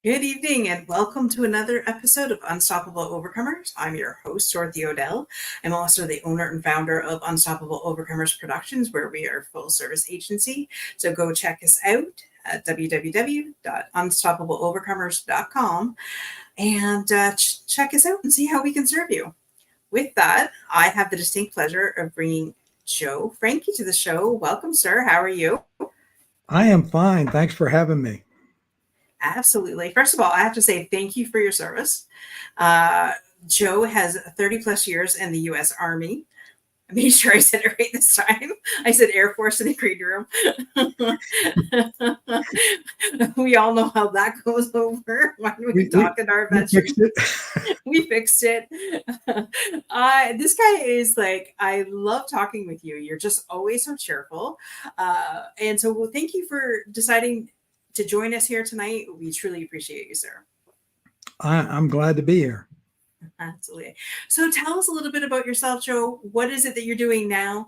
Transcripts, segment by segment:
Good evening and welcome to another episode of Unstoppable Overcomers. I'm your host, Dorothy Odell. I'm also the owner and founder of Unstoppable Overcomers Productions, where we are a full service agency. So go check us out at www.unstoppableovercomers.com and check us out and see how we can serve you. With that, I have the distinct pleasure of bringing Joe Frankie to the show. Welcome, sir. How are you? I am fine. Thanks for having me. Absolutely. First of all, I have to say thank you for your service. Uh, Joe has 30 plus years in the U.S. Army. I made sure I said it right this time. I said Air Force in the green room. We all know how that goes over when we talk in our We veterans. fixed it. We fixed it. This guy is like, I love talking with you. You're just always so cheerful. And so, well, thank you for deciding to join us here tonight. We truly appreciate you, sir. I'm glad to be here. Absolutely. So tell us a little bit about yourself, Joe. What is it that you're doing now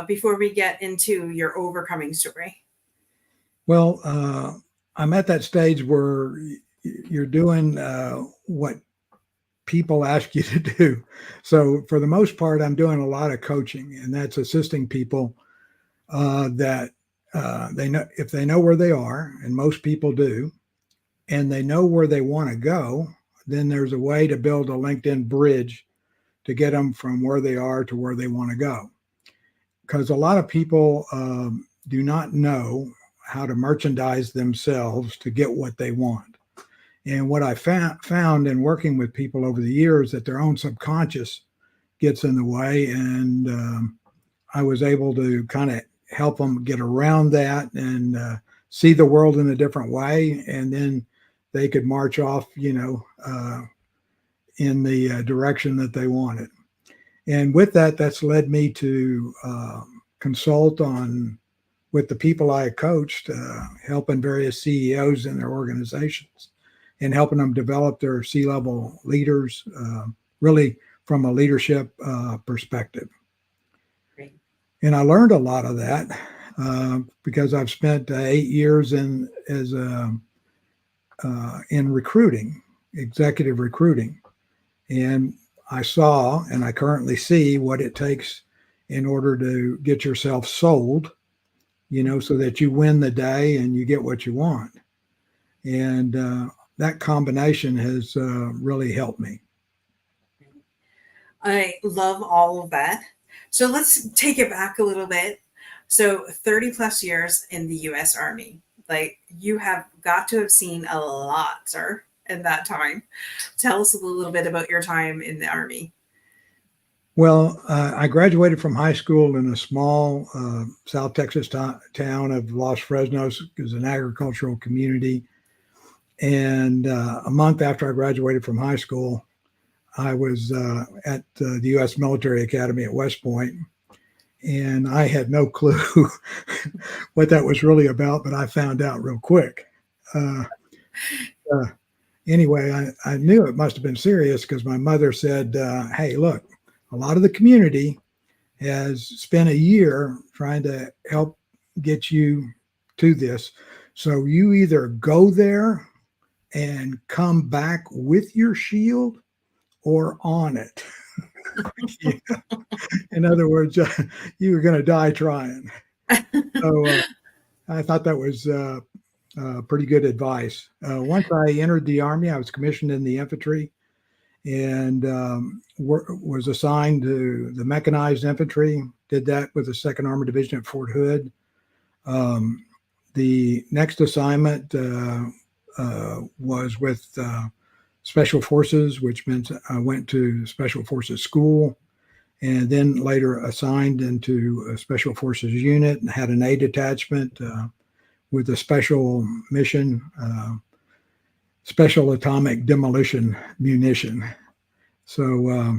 before we get into your overcoming story? Well, I'm at that stage where you're doing what people ask you to do. So, for the most part, I'm doing a lot of coaching, and that's assisting people that they know if they know where they are, and most people do, and they know where they want to go. Then there's a way to build a LinkedIn bridge to get them from where they are to where they want to go. Because a lot of people do not know how to merchandise themselves to get what they want. And what I found in working with people over the years that their own subconscious gets in the way. And I was able to kind of help them get around that and see the world in a different way. And then they could march off, in the direction that they wanted. And with that, that's led me to consult on with the people I coached, helping various CEOs in their organizations and helping them develop their C-level leaders, really from a leadership perspective. Great. And I learned a lot of that because I've spent 8 years in recruiting, executive recruiting. And I saw, and I currently see what it takes in order to get yourself sold, so that you win the day and you get what you want. And that combination has really helped me. I love all of that. So let's take it back a little bit. So 30 plus years in the U.S. Army. Like, you have got to have seen a lot, sir, in that time. Tell us a little bit about your time in the Army. Well, I graduated from high school in a small South Texas town of Los Fresnos. It was an agricultural community. And a month after I graduated from high school, I was at the U.S. Military Academy at West Point. And I had no clue what that was really about, but I found out real quick. Anyway, I knew it must have been serious because my mother said, hey, look, a lot of the community has spent a year trying to help get you to this. So you either go there and come back with your shield or on it. Yeah. In other words, you were going to die trying. So I thought that was pretty good advice. Once I entered the Army, I was commissioned in the infantry and was assigned to the mechanized infantry. Did that with the 2nd Armored Division at Fort Hood. The next assignment was with Special Forces, which meant I went to Special Forces School, and then later assigned into a Special Forces unit and had an A detachment with a special mission, special atomic demolition munition. So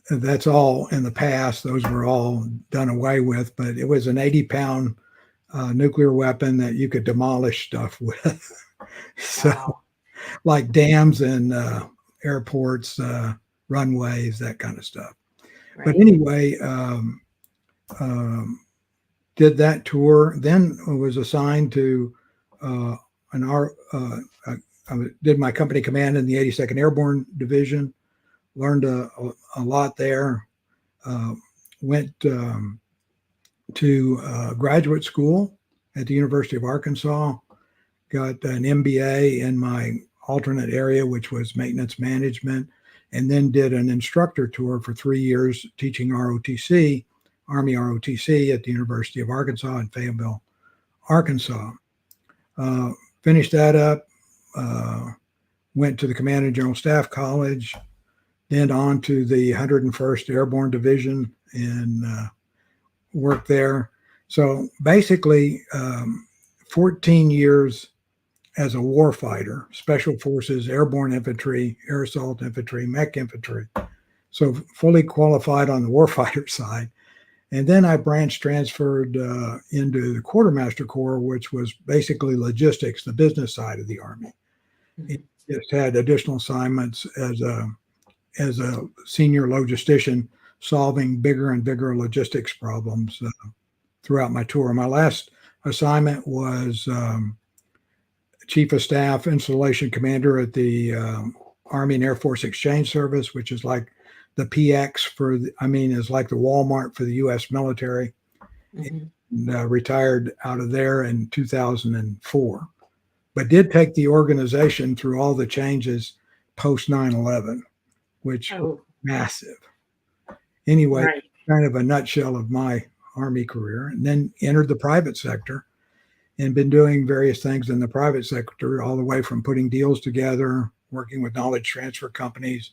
that's all in the past. Those were all done away with, but it was an 80-pound nuclear weapon that you could demolish stuff with. So, Wow. like dams and airports, runways, that kind of stuff. Right. But anyway, did that tour, then was assigned to I did my company command in the 82nd Airborne Division, learned a lot there. Went to graduate school at the University of Arkansas, got an MBA in my alternate area, which was maintenance management, and then did an instructor tour for 3 years teaching ROTC, Army ROTC at the University of Arkansas in Fayetteville, Arkansas. Finished that up, went to the Command and General Staff College, then on to the 101st Airborne Division and worked there. So basically, 14 years as a warfighter, Special Forces, Airborne Infantry, Air Assault Infantry, Mech Infantry. So fully qualified on the warfighter side. And then I transferred into the Quartermaster Corps, which was basically logistics, the business side of the Army. It just had additional assignments as a senior logistician, solving bigger and bigger logistics problems throughout my tour. My last assignment was Chief of Staff, Installation Commander at the Army and Air Force Exchange Service, which is like the PX is like the Walmart for the U.S. military. And, retired out of there in 2004, but did take the organization through all the changes post 9/11, which was massive. Anyway, right. Kind of a nutshell of my Army career, and then entered the private sector and been doing various things in the private sector, all the way from putting deals together, working with knowledge transfer companies,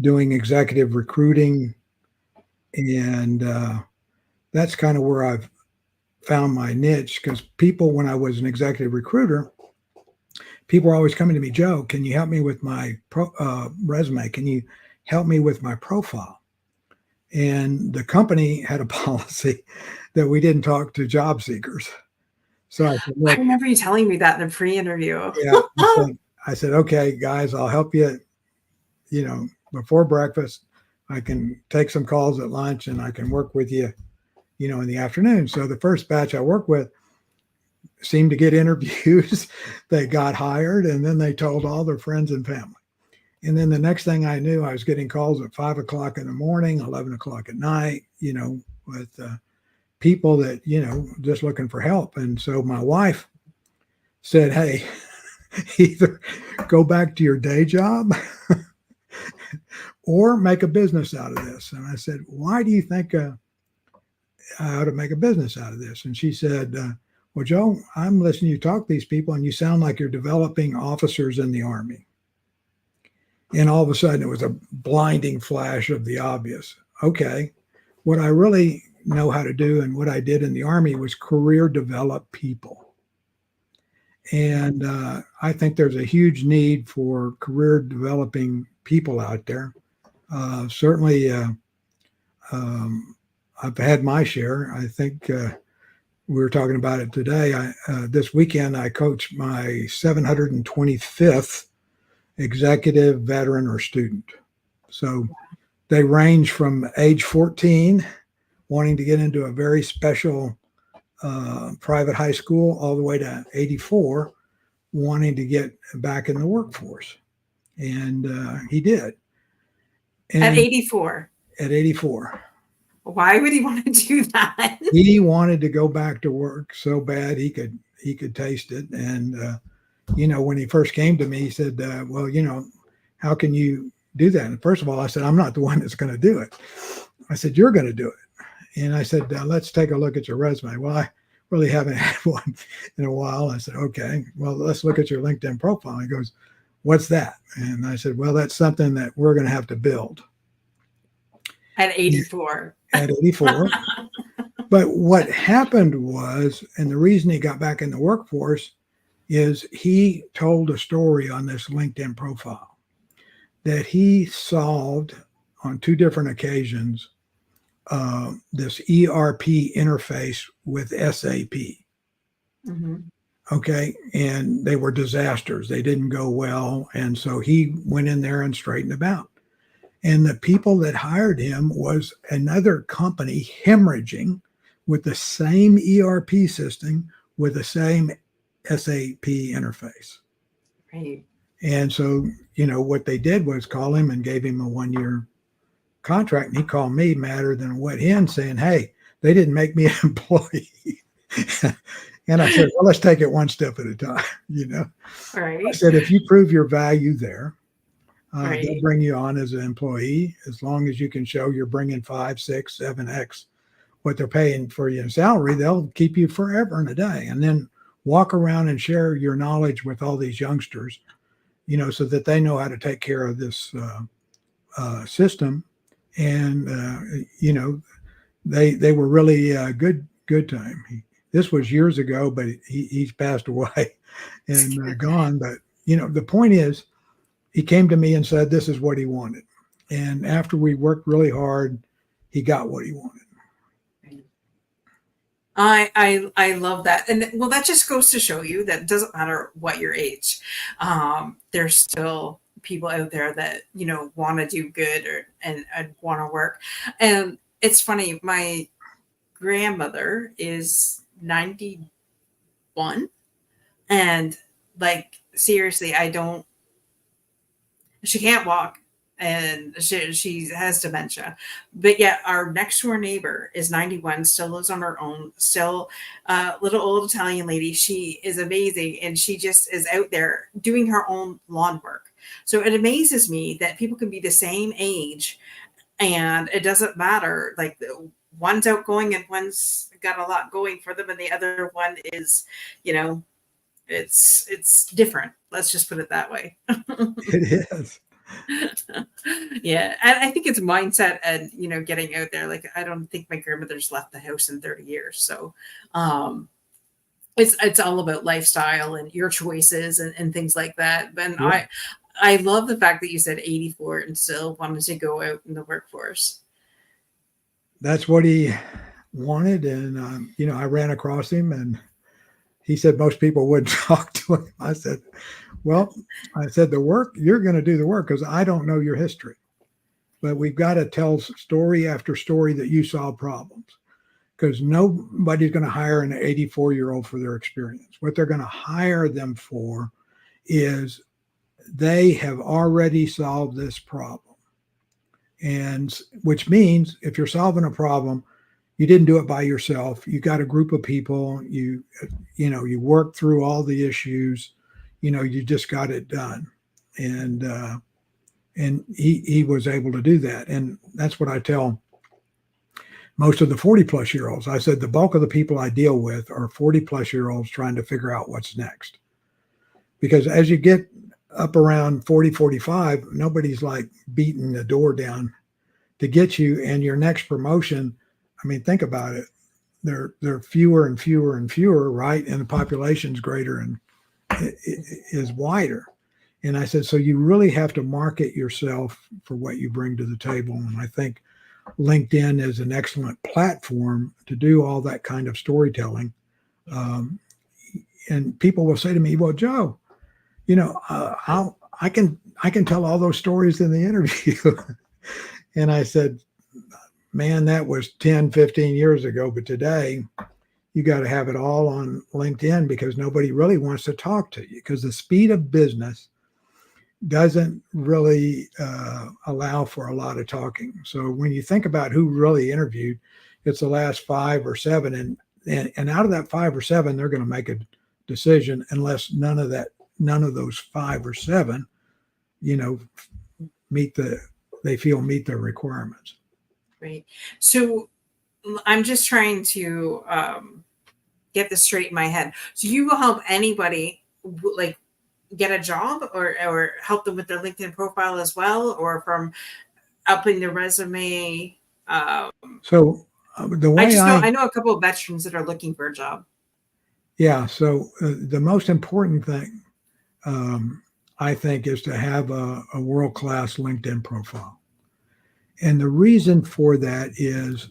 doing executive recruiting. And that's kind of where I've found my niche, because people, when I was an executive recruiter, people were always coming to me, Joe, can you help me with my resume? Can you help me with my profile? And the company had a policy that we didn't talk to job seekers. So I said, I remember you telling me that in a pre-interview. Yeah. I said, okay, guys, I'll help you, before breakfast. I can take some calls at lunch and I can work with you, in the afternoon. So the first batch I worked with seemed to get interviews. They got hired, and then they told all their friends and family. And then the next thing I knew, I was getting calls at 5 o'clock in the morning, 11 o'clock at night, with people that, just looking for help. And so my wife said, hey, either go back to your day job or make a business out of this. And I said, why do you think I ought to make a business out of this? And she said, well, Joe, I'm listening to you talk to these people, and you sound like you're developing officers in the Army. And all of a sudden, it was a blinding flash of the obvious. Okay, what I really know how to do and what I did in the Army was career develop people. And I think there's a huge need for career developing people out there. Certainly, I've had my share. I think we were talking about it today. This weekend, I coached my 725th executive, veteran, or student. So they range from age 14, wanting to get into a very special private high school, all the way to 84, wanting to get back in the workforce. And he did. And at 84. At 84. Why would he want to do that? He wanted to go back to work so bad he could taste it. And when he first came to me, he said, well, how can you do that? And first of all, I said, I'm not the one that's going to do it. I said, you're going to do it. And I said, let's take a look at your resume. Well, I really haven't had one in a while. I said, okay, well, let's look at your LinkedIn profile. He goes, what's that? And I said, well, that's something that we're going to have to build. At 84. At 84. But what happened was, and the reason he got back in the workforce, is he told a story on this LinkedIn profile that he solved on 2 different occasions this ERP interface with SAP. Mm-hmm. Okay. And they were disasters. They didn't go well. And so he went in there and straightened them out. And the people that hired him was another company hemorrhaging with the same ERP system, with the same SAP interface. Right. And so, what they did was call him and gave him a 1-year contract. And he called me madder than a wet hen saying, hey, they didn't make me an employee. And I said, well, let's take it one step at a time. Right. I said, if you prove your value there, Right. they'll bring you on as an employee as long as you can show you're bringing 5, 6, 7x what they're paying for you in salary. They'll keep you forever and a day, and then walk around and share your knowledge with all these youngsters, so that they know how to take care of this system. And they were really good time. This was years ago, but he's passed away and gone. But the point is, he came to me and said this is what he wanted, and after we worked really hard, he got what he wanted. I love that. And well, that just goes to show you that it doesn't matter what your age. There's still people out there that, want to do good and want to work. And it's funny, my grandmother is 91, and like, seriously, she can't walk, and she has dementia, but yet our next door neighbor is 91, still lives on her own, still little old Italian lady. She is amazing, and she just is out there doing her own lawn work. So it amazes me that people can be the same age and it doesn't matter. Like, one's outgoing and one's got a lot going for them, and the other one is, it's different. Let's just put it that way. It is. Yeah, and I think it's mindset and getting out there. Like, I don't think my grandmother's left the house in 30 years, so it's all about lifestyle and your choices and things like that. But Yeah. I love the fact that you said 84 and still wanted to go out in the workforce. That's what he wanted, and I ran across him, and he said most people wouldn't talk to him. I said, well, the work, you're going to do the work because I don't know your history. But we've got to tell story after story that you solve problems, because nobody's going to hire an 84-year-old for their experience. What they're going to hire them for is they have already solved this problem. And which means if you're solving a problem, you didn't do it by yourself. You got a group of people, you work through all the issues, you just got it done. And he was able to do that. And that's what I tell most of the 40 plus year olds. I said, the bulk of the people I deal with are 40 plus year olds trying to figure out what's next. Because as you get up around 40, 45, nobody's like beating the door down to get you. And your next promotion, I mean, think about it. They're fewer and fewer and fewer, right? And the population's greater and is wider. And I said, so you really have to market yourself for what you bring to the table. And I think LinkedIn is an excellent platform to do all that kind of storytelling. And people will say to me, well, Joe, I can tell all those stories in the interview. And I said, man, that was 10, 15 years ago. But today you got to have it all on LinkedIn because nobody really wants to talk to you because the speed of business doesn't really allow for a lot of talking. So when you think about who really interviewed, it's the last 5 or 7. And out of that 5 or 7, they're going to make a decision unless none of those 5 or 7, meet their requirements. Right. So I'm just trying to get this straight in my head. So you will help anybody like get a job or help them with their LinkedIn profile as well, or from upping their resume. So the way I know a couple of veterans that are looking for a job. Yeah. So the most important thing, I think, is to have a world-class LinkedIn profile. And the reason for that is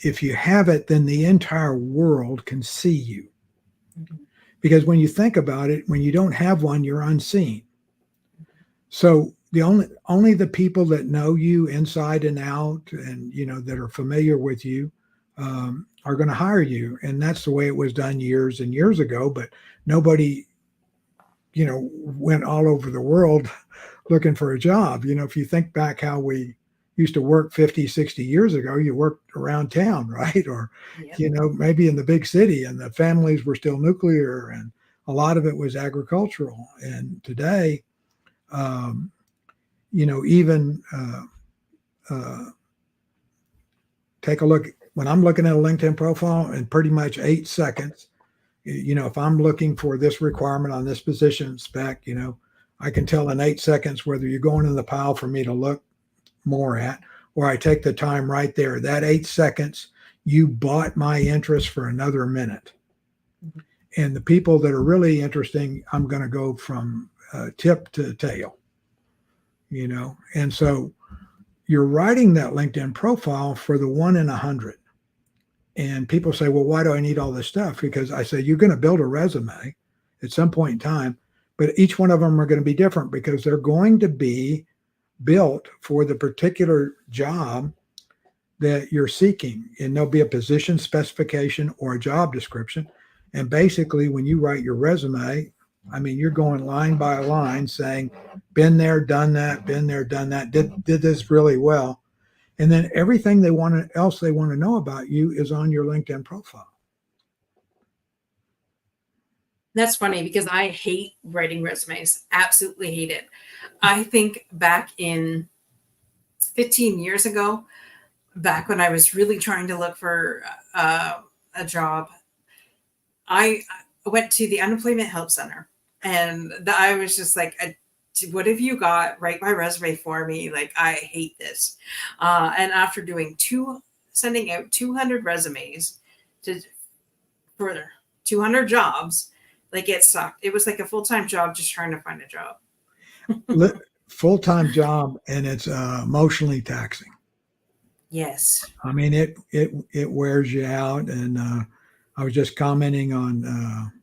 if you have it, then the entire world can see you. Mm-hmm. Because when you think about it, when you don't have one, you're unseen. So the only the people that know you inside and out and, that are familiar with you, are going to hire you. And that's the way it was done years and years ago. But nobody, went all over the world looking for a job. If you think back how we used to work 50, 60 years ago, you worked around town, right? Or, Yep. maybe in the big city, and the families were still nuclear, and a lot of it was agricultural. And today, even take a look when I'm looking at a LinkedIn profile in pretty much 8 seconds. If I'm looking for this requirement on this position spec, I can tell in 8 seconds whether you're going in the pile for me to look more at, or I take the time right there. That 8 seconds, you bought my interest for another minute. Mhm. And the people that are really interesting, I'm going to go from tip to tail, And so you're writing that LinkedIn profile for the 1 in 100. And people say, well, why do I need all this stuff? Because I say, you're going to build a resume at some point in time, but each one of them are going to be different because they're going to be built for the particular job that you're seeking. And there'll be a position specification or a job description. And basically, when you write your resume, you're going line by line saying, been there, done that, been there, done that, did this really well. And then everything they want to know about you is on your LinkedIn profile. That's funny because I hate writing resumes. Absolutely hate it. I think back in 15 years ago, back when I was really trying to look for a job, I went to the unemployment help center, and I was just like, what have you got? Write my resume for me. Like, I hate this. And after sending out 200 resumes for 200 jobs, like, it sucked. It was like a full-time job just trying to find a job. Full-time job, and it's emotionally taxing. Yes. It wears you out. And I was just commenting on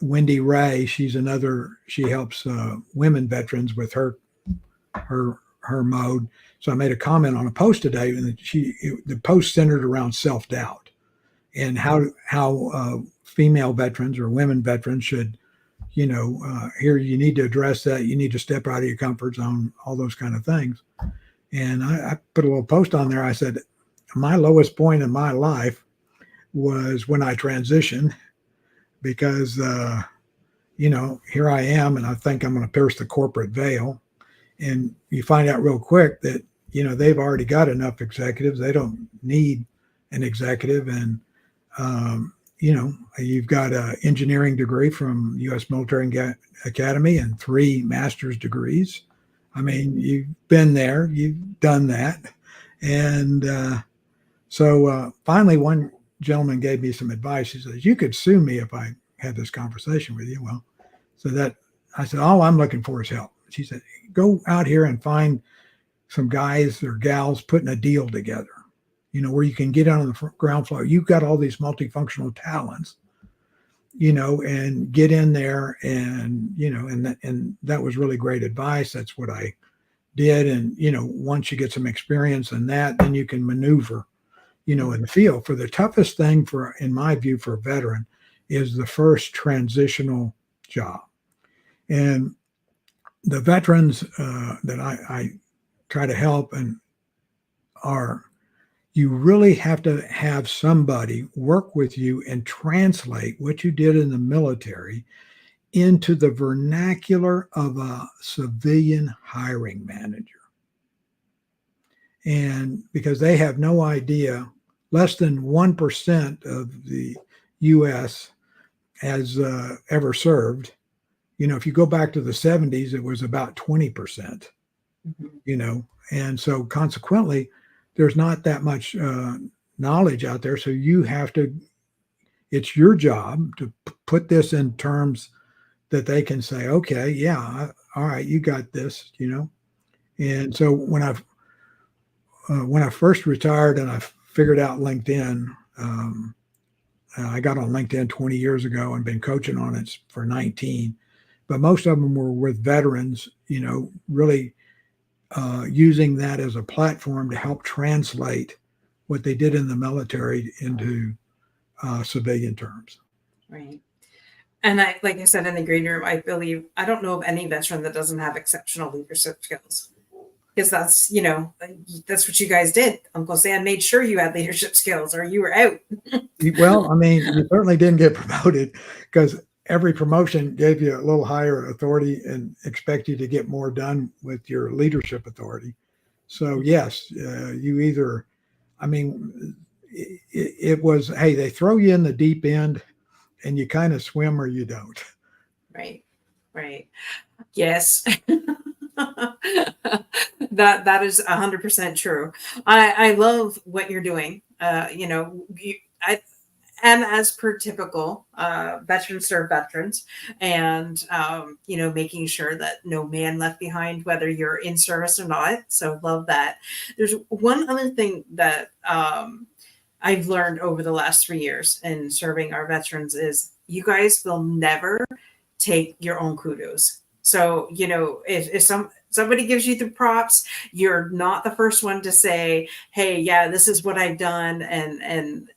Wendy Ray. She helps women veterans with her mode. So I made a comment on a post today, and the post centered around self-doubt and how female veterans or women veterans should, here you need to address that. You need to step out of your comfort zone, all those kind of things. And I put a little post on there. I said, my lowest point in my life was when I transitioned, because, here I am, and I think I'm going to pierce the corporate veil. And you find out real quick that, they've already got enough executives. They don't need an executive. And, you've got an engineering degree from U.S. Military Academy and 3 master's degrees. You've been there, you've done that. And so finally, one gentleman gave me some advice. He says, you could sue me if I had this conversation with you. Well, so that I said, all I'm looking for is help. She said, go out here and find some guys or gals putting a deal together, where you can get on the ground floor. You've got all these multifunctional talents, and get in there, and, and that was really great advice. That's what I did. And, once you get some experience in that, then you can maneuver, in the field. For the toughest thing in my view, for a veteran is the first transitional job. And the veterans that I try to help you really have to have somebody work with you and translate what you did in the military into the vernacular of a civilian hiring manager. And because they have no idea, less than 1% of the U.S. has ever served. If you go back to the 70s, it was about 20%, and so consequently, there's not that much knowledge out there. So it's your job to put this in terms that they can say, okay, yeah, all right, you got this, And so when I first retired and I figured out LinkedIn, I got on LinkedIn 20 years ago and been coaching on it for 19, but most of them were with veterans, really using that as a platform to help translate what they did in the military into civilian terms. Right. And like I said in the green room, I don't know of any veteran that doesn't have exceptional leadership skills. Because that's what you guys did. Uncle Sam made sure you had leadership skills or you were out. Well, I mean, you certainly didn't get promoted because every promotion gave you a little higher authority and expect you to get more done with your leadership authority. So yes, you either, I mean, it was, hey, they throw you in the deep end and you kind of swim or you don't. Right. Right. Yes. That is 100% true. I love what you're doing. And as per typical, veterans serve veterans, and making sure that no man left behind, whether you're in service or not. So love that. There's one other thing that I've learned over the last 3 years in serving our veterans is you guys will never take your own kudos. So, if somebody gives you the props, you're not the first one to say, hey, yeah, this is what I've done. And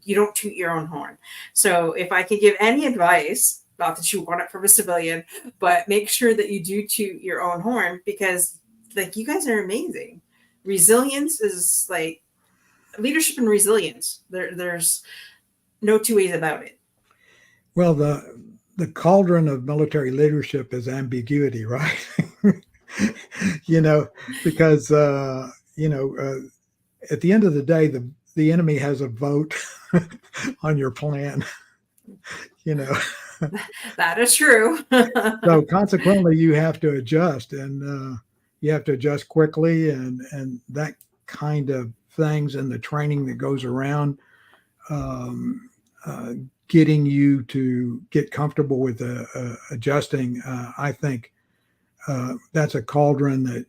you don't toot your own horn. So if I could give any advice, not that you want it from a civilian, but make sure that you do toot your own horn because like you guys are amazing. Resilience is like leadership and resilience. There's no two ways about it. Well, the cauldron of military leadership is ambiguity, right? Because at the end of the day, the enemy has a vote on your plan. That is true. So consequently, you have to adjust, and you have to adjust quickly, and that kind of things, and the training that goes around getting you to get comfortable with adjusting. I think that's a cauldron that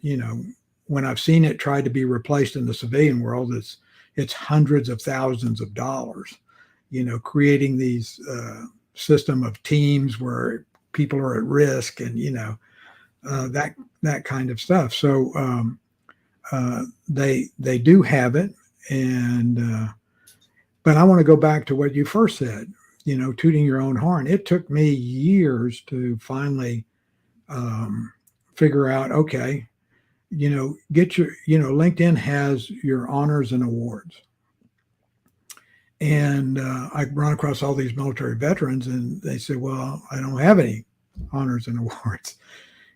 when I've seen it try to be replaced in the civilian world, it's hundreds of thousands of dollars. Creating these system of teams where people are at risk, and that kind of stuff. So they do have it, and but I want to go back to what you first said. Tooting your own horn. It took me years to finally figure out. Okay, get your LinkedIn has your honors and awards. And I run across all these military veterans, and they said, well, I don't have any honors and awards.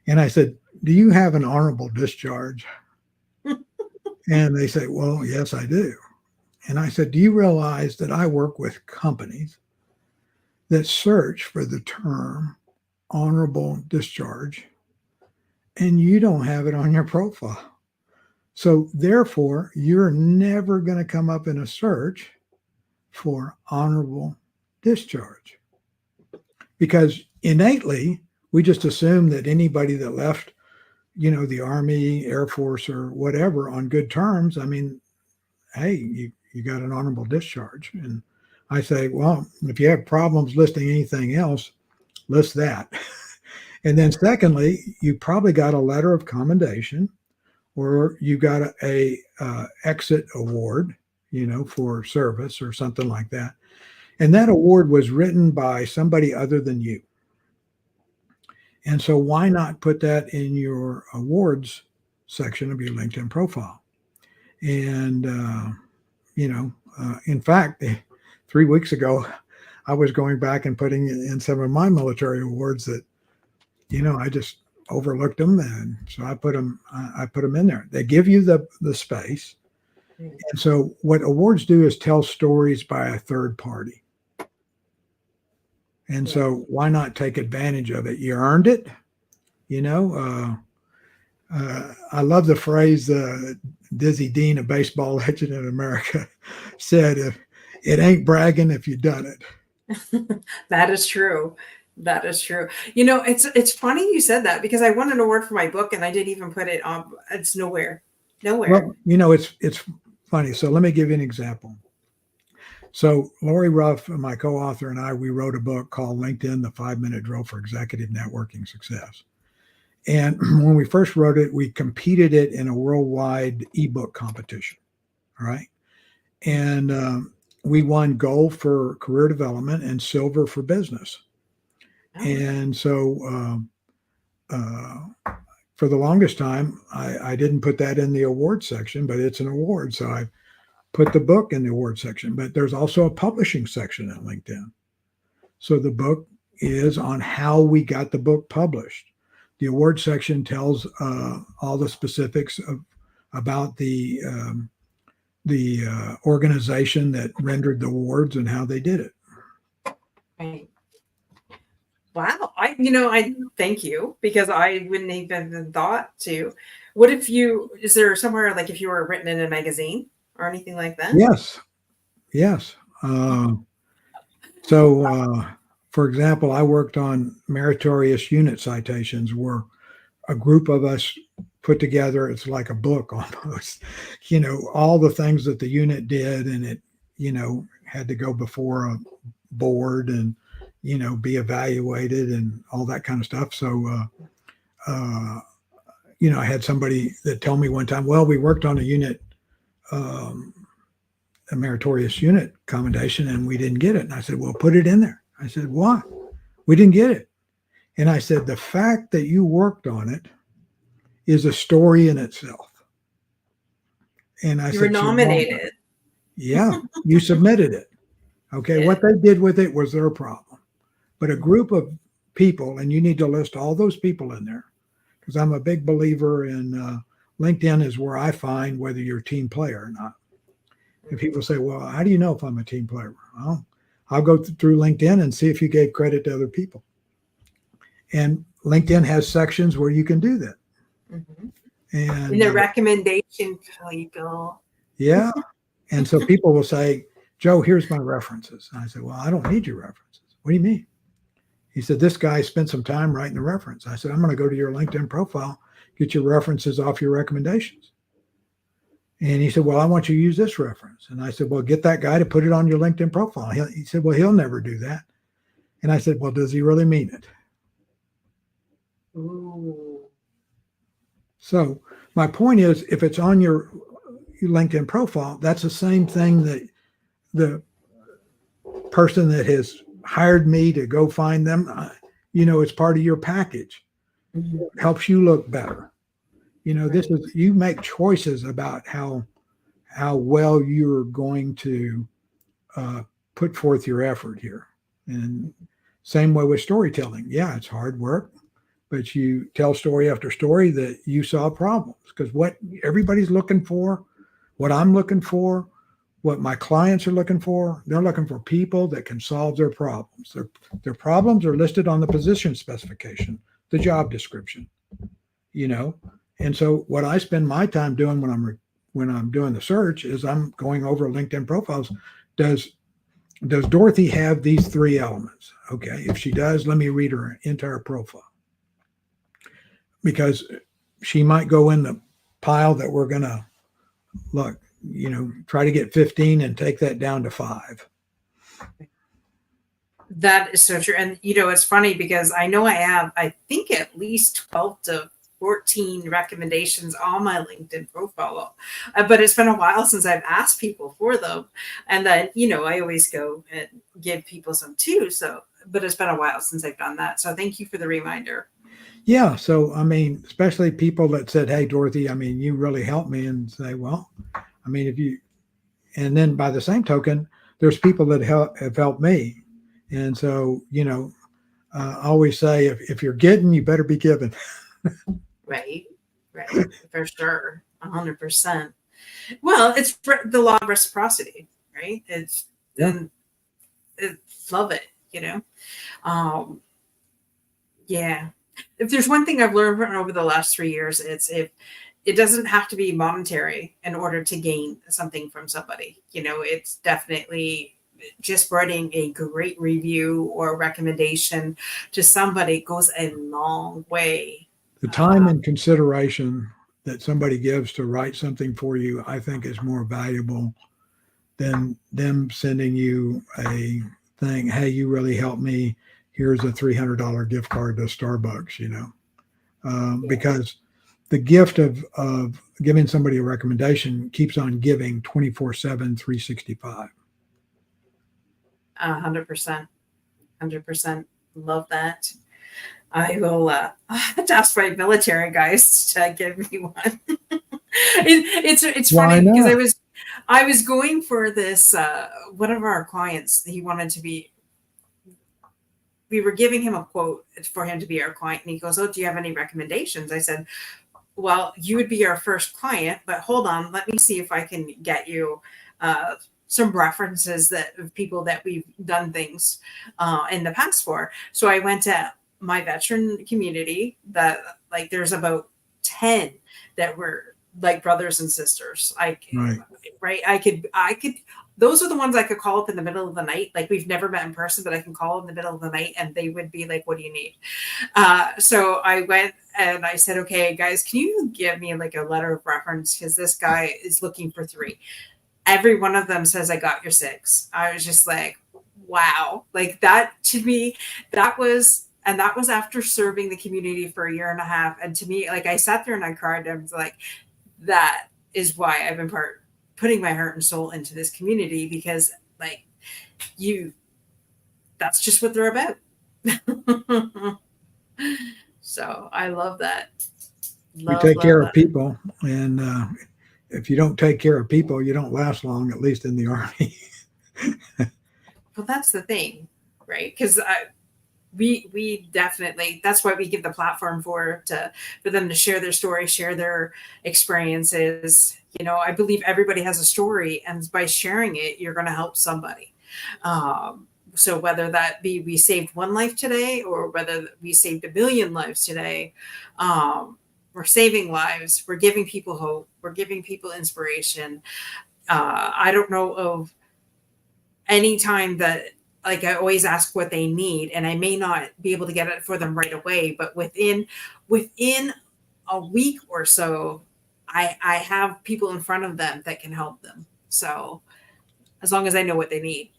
And I said, do you have an honorable discharge? And they say, well, yes, I do. And I said, do you realize that I work with companies that search for the term honorable discharge, and you don't have it on your profile? So therefore, you're never going to come up in a search for honorable discharge, because innately we just assume that anybody that left the Army, Air Force, or whatever on good terms, I mean, hey, you got an honorable discharge. And I say, well, if you have problems listing anything else, list that. And then secondly, you probably got a letter of commendation, or you got a exit award for service or something like that. And that award was written by somebody other than you. And so why not put that in your awards section of your LinkedIn profile? And, in fact, 3 weeks ago, I was going back and putting in some of my military awards that, I just overlooked them. And so I put them in there. They give you the space. And so what awards do is tell stories by a third party. And so why not take advantage of it? You earned it. I love the phrase Dizzy Dean, a baseball legend in America, said, it ain't bragging if you've done it. That is true. That is true. It's funny you said that, because I won an award for my book and I didn't even put it on. It's nowhere. Well, it's funny. So let me give you an example. So Lori Ruff, my co-author, and we wrote a book called LinkedIn, the 5-Minute Drill for Executive Networking Success. And when we first wrote it, we competed it in a worldwide ebook competition. All right. and we won gold for career development and silver for business. Oh, And so for the longest time, I didn't put that in the award section, but it's an award. So I put the book in the award section. But there's also a publishing section at LinkedIn. So the book is on how we got the book published. The award section tells all the specifics about the organization that rendered the awards and how they did it. right. Wow. I thank you, because I wouldn't even thought to. What if is there somewhere like if you were written in a magazine or anything like that? Yes, yes. So, for example, I worked on meritorious unit citations where a group of us put together, it's like a book almost, all the things that the unit did, and it, had to go before a board and, be evaluated and all that kind of stuff. So, I had somebody that told me one time, well, we worked on a unit, a meritorious unit commendation, and we didn't get it. And I said, well, put it in there. I said, why? We didn't get it. And I said, the fact that you worked on it is a story in itself. And I You said, were nominated. Yeah, you submitted it. Okay, Yeah. what they did with it was their problem. But a group of people, and you need to list all those people in there, because I'm a big believer in LinkedIn is where I find whether you're a team player or not. And people say, well, how do you know if I'm a team player? Well, I'll go through LinkedIn and see if you gave credit to other people. And LinkedIn has sections where you can do that. Mm-hmm. And in the recommendation people. Yeah. And so people will say, Joe, here's my references. And I said, well, I don't need your references. What do you mean? He said, this guy spent some time writing the reference. I said, I'm going to go to your LinkedIn profile, get your references off your recommendations. And he said, well, I want you to use this reference. And I said, well, get that guy to put it on your LinkedIn profile. He said, well, he'll never do that. And I said, well, does he really mean it? Ooh. So my point is, if it's on your LinkedIn profile, that's the same thing that the person that has hired me to go find them, it's part of your package. Mm-hmm. It helps you look better. This is, you make choices about how well you're going to put forth your effort here. And same way with storytelling. Yeah, it's hard work, but you tell story after story that you solve problems, because what everybody's looking for, what I'm looking for, what my clients are looking for, they're looking for people that can solve their problems. Their problems are listed on the position specification, the job description, And so what I spend my time doing when I'm doing the search is I'm going over LinkedIn profiles. Does Dorothy have these three elements? Okay, if she does, let me read her entire profile, because she might go in the pile that we're going to look, try to get 15 and take that down to 5. That is so true. And, it's funny because I know I have, I think, at least 12 to 14 recommendations on my LinkedIn profile. But it's been a while since I've asked people for them. And then, I always go and give people some too. So, but it's been a while since I've done that. So thank you for the reminder. Yeah. So, especially people that said, hey, Dorothy, you really helped me, and say, well, and then by the same token, there's people that have helped me. And so, I always say, if you're getting, you better be giving. Right. For sure. 100%. Well, it's the law of reciprocity, right? It's, love it, yeah. If there's one thing I've learned over the last 3 years, it's if it doesn't have to be monetary in order to gain something from somebody. It's definitely just writing a great review or recommendation to somebody goes a long way. The time and consideration that somebody gives to write something for you, I think, is more valuable than them sending you a thing. Hey, you really helped me. Here's a $300 gift card to Starbucks, because the gift of giving somebody a recommendation keeps on giving 24/7, 365. 100%. 100%. Love that. I will I have to ask my military guys to give me one. It's Why funny because not? I was going for this one of our clients, he wanted to be, we were giving him a quote for him to be our client, and he goes, "Oh, do you have any recommendations?" I said, "Well, you would be our first client, but hold on, let me see if I can get you some references that of people that we've done things in the past for." So I went to my veteran community that, like, there's about 10 that were like brothers and sisters. Right. Right. I could, those are the ones I could call up in the middle of the night. Like, we've never met in person, but I can call in the middle of the night and they would be like, "What do you need?" So I went and I said, "Okay, guys, can you give me like a letter of reference? Because this guy is looking for 3." Every one of them says, "I got your 6." I was just like, wow. Like, that to me, that was, and that was after serving the community for a year and a half. And to me, like, I sat there and I cried. I was like, that is why I've been putting my heart and soul into this community, because, like, that's just what they're about. So I love that. We Love, take love, care of love. people, and if you don't take care of people, you don't last long, at least in the Army. Well, that's the thing, right? Because we definitely, that's why we give the platform for them to share their story, share their experiences. I believe everybody has a story, and by sharing it, you're going to help somebody. So whether that be we saved one life today, or whether we saved a million lives today, we're saving lives. We're giving people hope. We're giving people inspiration. I don't know of any time that, like, I always ask what they need, and I may not be able to get it for them right away, but within a week or so, I have people in front of them that can help them. So as long as I know what they need.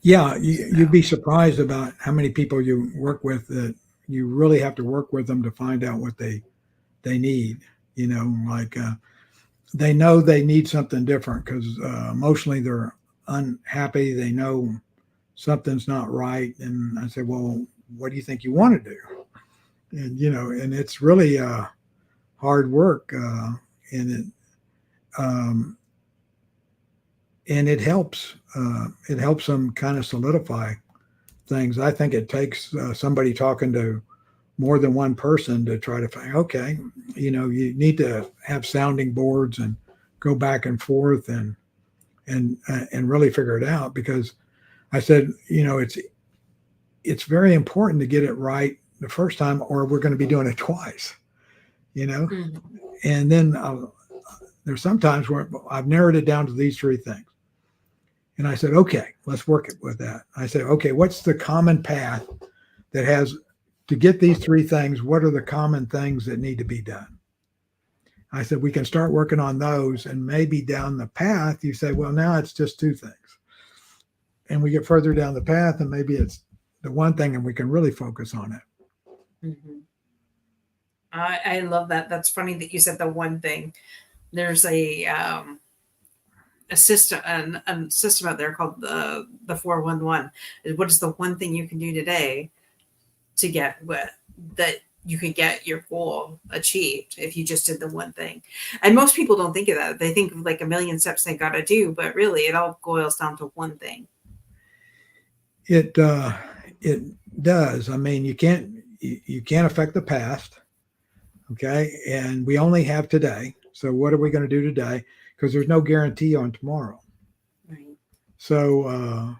Yeah, you'd So, be surprised about how many people you work with that you really have to work with them to find out what they need. Like they know they need something different because emotionally they're unhappy. They know something's not right, and I say, "Well, what do you think you want to do?" And it's really hard work, and um, it helps. It helps them kind of solidify things. I think it takes somebody talking to more than one person to try to find, okay, you need to have sounding boards and go back and forth and really figure it out. Because I said, it's very important to get it right the first time, or we're going to be doing it twice, mhm. and then there's sometimes where I've narrowed it down to these 3 things. And I said, okay, let's work it with that. I said, okay, what's the common path that has to get these 3 things? What are the common things that need to be done? I said, we can start working on those, and maybe down the path, you say, well, now it's just 2 things. And we get further down the path, and maybe it's the one thing, and we can really focus on it. Mm-hmm. I love that. That's funny that you said the one thing. There's a system, a system out there called the 411. What is the one thing you can do today to get what that you could get your goal achieved if you just did the one thing? And most people don't think of that. They think of like a million steps they got to do, but really it all boils down to one thing. It does. I mean, you can't affect the past, okay? And we only have today. So what are we going to do today? Because there's no guarantee on tomorrow. Right. So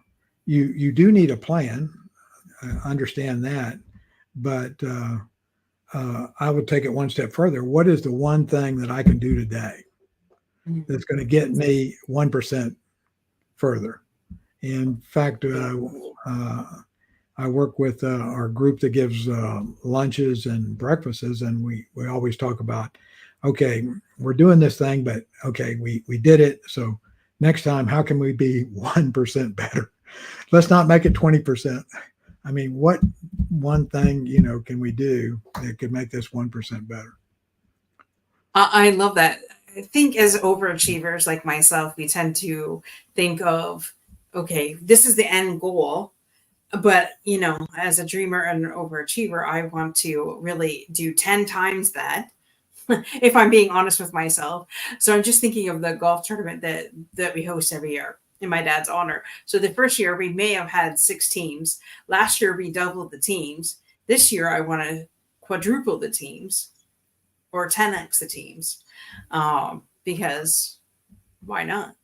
you do need a plan. Understand that, but I would take it one step further. What is the one thing that I can do today that's going to get me 1% further? In fact, I work with our group that gives lunches and breakfasts, and we always talk about, okay, we're doing this thing, but okay, we did it. So next time, how can we be 1% better? Let's not make it 20%. I mean, what one thing, can we do that could make this 1% better? I love that. I think as overachievers like myself, we tend to think of, okay, this is the end goal. But, as a dreamer and an overachiever, I want to really do 10 times that, if I'm being honest with myself. So I'm just thinking of the golf tournament that we host every year in my dad's honor. So the first year we may have had 6 teams. Last year we doubled the teams. This year I want to quadruple the teams or 10x the teams, because why not?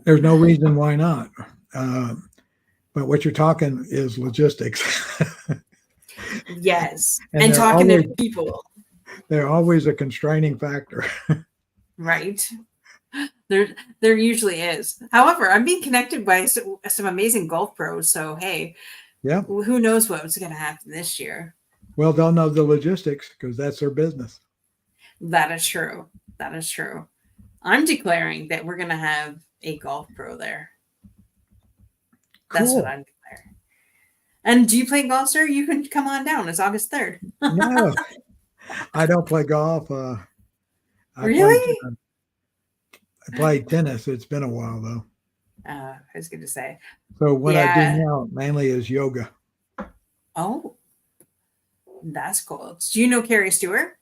There's no reason why not. But what you're talking is logistics. Yes, And and talking to people. they're always a constraining factor. Right. There usually is. However, I'm being connected by some amazing golf pros. So hey, Yeah. who knows what's going to happen this year? Well, they'll know the logistics because that's their business. That is true. That is true. I'm declaring that we're going to have a golf pro there. That's Cool. what I'm declaring. And do you play golf, sir? You can come on down. It's August 3rd. No, I don't play golf. Really? I played tennis. It's been a while though. I was going to say. So what I do Yeah. now mainly is yoga. Oh, that's cool. Do you know Carrie Stewart?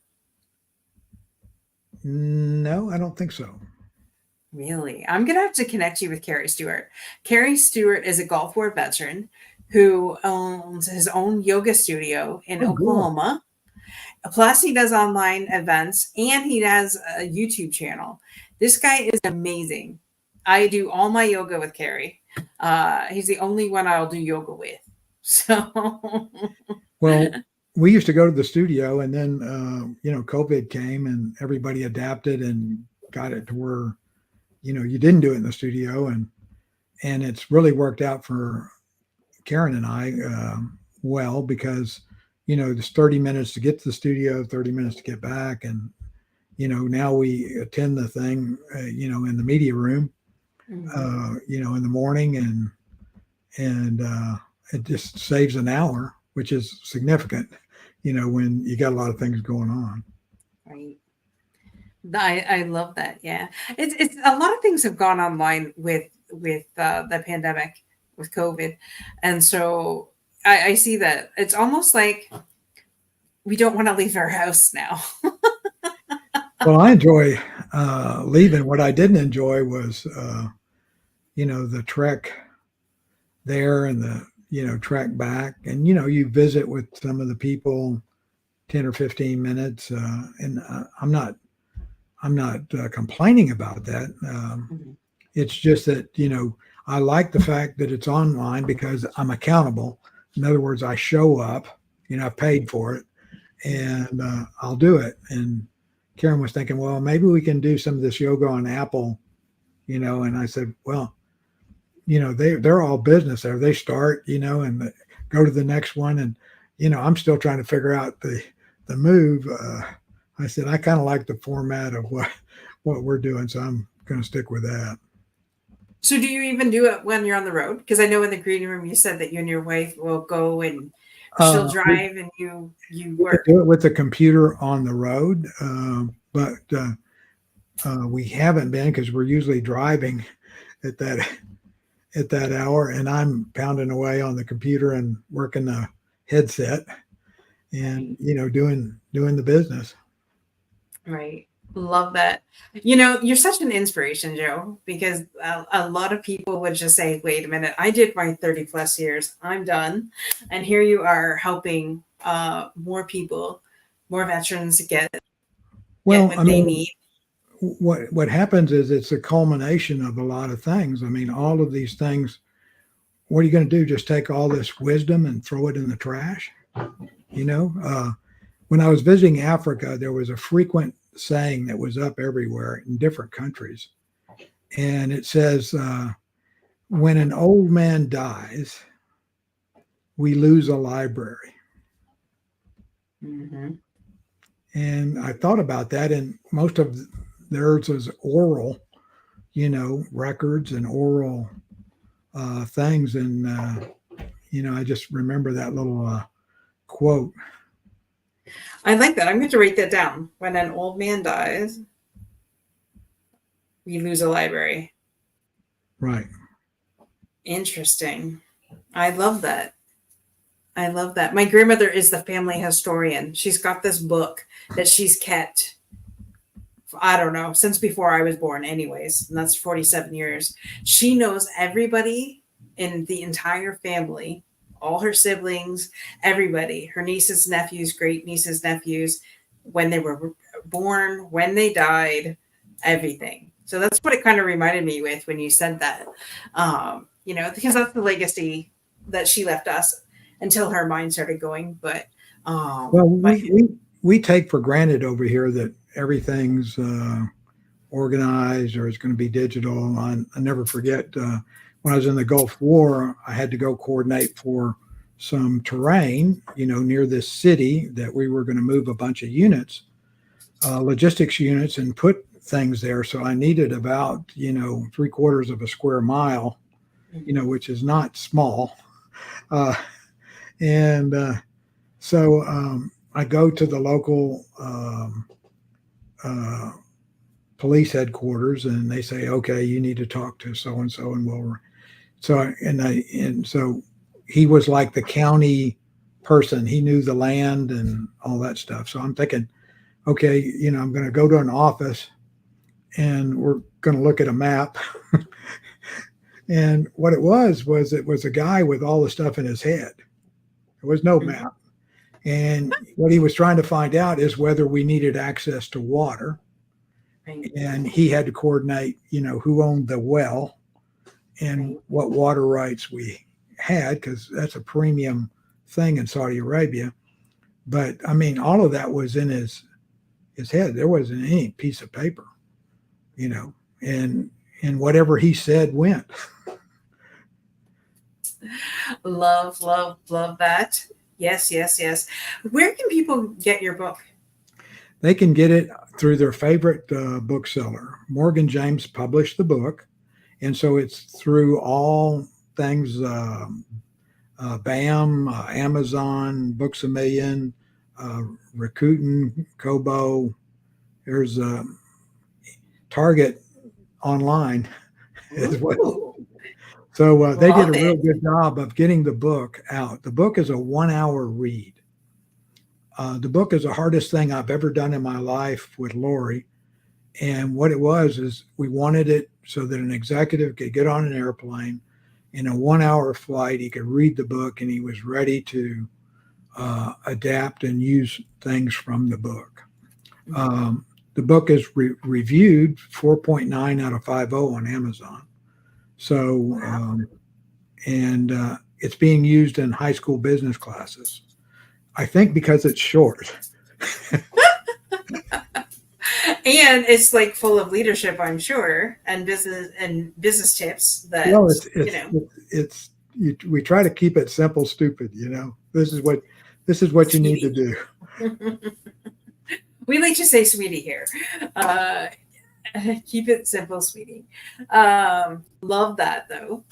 No, I don't think so. Really? I'm going to have to connect you with Carrie Stewart. Carrie Stewart is a Gulf War veteran who owns his own yoga studio in Oh, cool. Oklahoma. Plus, he does online events and he has a YouTube channel. This guy is amazing. I do all my yoga with Carrie. He's the only one I'll do yoga with. So, Well, we used to go to the studio, and then COVID came, and everybody adapted and got it to where you didn't do it in the studio, and it's really worked out for Karen and I well, because there's 30 minutes to get to the studio, 30 minutes to get back, and now we attend the thing in the media room in the morning, and it just saves an hour, which is significant when you got a lot of things going on. right. I love that. Yeah, it's a lot of things have gone online with the pandemic, with COVID, and so I see that it's almost like we don't want to leave our house now. Well, I enjoy leaving. What I didn't enjoy was the trek there and the trek back, and you visit with some of the people 10 or 15 minutes, and I'm not complaining about that. It's just that I like the fact that it's online because I'm accountable. In other words, I show up. I've paid for it, and I'll do it. And Karen was thinking, well, maybe we can do some of this yoga on Apple, and I said, well, they're all business there. They start, and go to the next one. And, I'm still trying to figure out the move. I said, I kind of like the format of what we're doing. So I'm going to stick with that. So do you even do it when you're on the road? Because I know in the green room you said that you and your wife will go and she'll drive and you work. Do it with the computer on the road, but we haven't been because we're usually driving at that hour, and I'm pounding away on the computer and working the headset, and doing the business. Right. Love that. You're such an inspiration, Joe, because a lot of people would just say, wait a minute, I did my 30 plus years. I'm done. And here you are helping more people, more veterans get what they need. What happens is it's a culmination of a lot of things. I mean, all of these things, what are you going to do? Just take all this wisdom and throw it in the trash? When I was visiting Africa, there was a frequent saying that was up everywhere in different countries. And it says, when an old man dies, we lose a library. Mm-hmm. And I thought about that, and most of theirs is oral, records and oral things. And, I just remember that little quote. I like that. I'm going to write that down. When an old man dies, we lose a library. Right. Interesting. I love that. I love that. My grandmother is the family historian. She's got this book that she's kept, I don't know, since before I was born, anyways. And that's 47 years. She knows everybody in the entire family, all her siblings, everybody, her nieces, nephews, great nieces, nephews, when they were born, when they died, everything. So that's what it kind of reminded me with when you said that. Because that's the legacy that she left us until her mind started going. But Well, we take for granted over here that everything's organized or it's going to be digital. I never forget when I was in the Gulf War, I had to go coordinate for some terrain, near this city that we were going to move a bunch of units, logistics units, and put things there. So I needed about, 3/4 of a square mile, which is not small. Uh, and so I go to the local police headquarters, and they say, "Okay, you need to talk to so and so," and we'll. So he was like the county person. He knew the land and all that stuff. So I'm thinking, okay, I'm going to go to an office, and we're going to look at a map. And what it was a guy with all the stuff in his head. There was no map. And what he was trying to find out is whether we needed access to water. Right. And he had to coordinate, who owned the well and what water rights we had, because that's a premium thing in Saudi Arabia. But I mean, all of that was in his head. There wasn't any piece of paper, and whatever he said went. Love, love, love that. Yes, yes, yes. Where can people get your book? They can get it through their favorite bookseller. Morgan James published the book, and so it's through all things BAM, Amazon, Books a Million, Rakuten, Kobo. There's Target online as well. So they did a real good job of getting the book out. The book is a 1-hour read. The book is the hardest thing I've ever done in my life with Lori. And what it was is we wanted it so that an executive could get on an airplane in a 1-hour flight. He could read the book and he was ready to adapt and use things from the book. The book is reviewed 4.9 out of 5.0 on Amazon. So, and it's being used in high school business classes. I think because it's short. And it's like full of leadership, I'm sure, and business tips that we try to keep it simple, stupid. This is what you need to do. We like to say sweetie here. Keep it simple, sweetie. Love that though.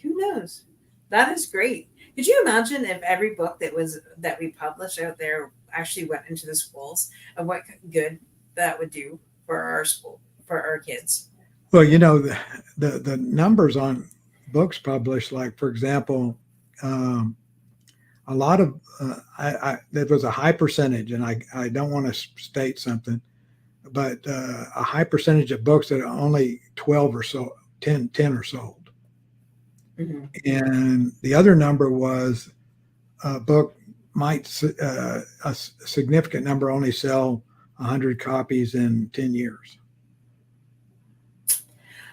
Who knows? That is great. Could you imagine if every book that we published out there actually went into the schools, and what good that would do for our school, for our kids? Well, the numbers on books published, like for example, a lot of there was a high percentage, and I don't want to state something, but a high percentage of books that only 12 or so 10 are sold. Mm-hmm. And the other number was a book might a significant number only sell 100 copies in 10 years.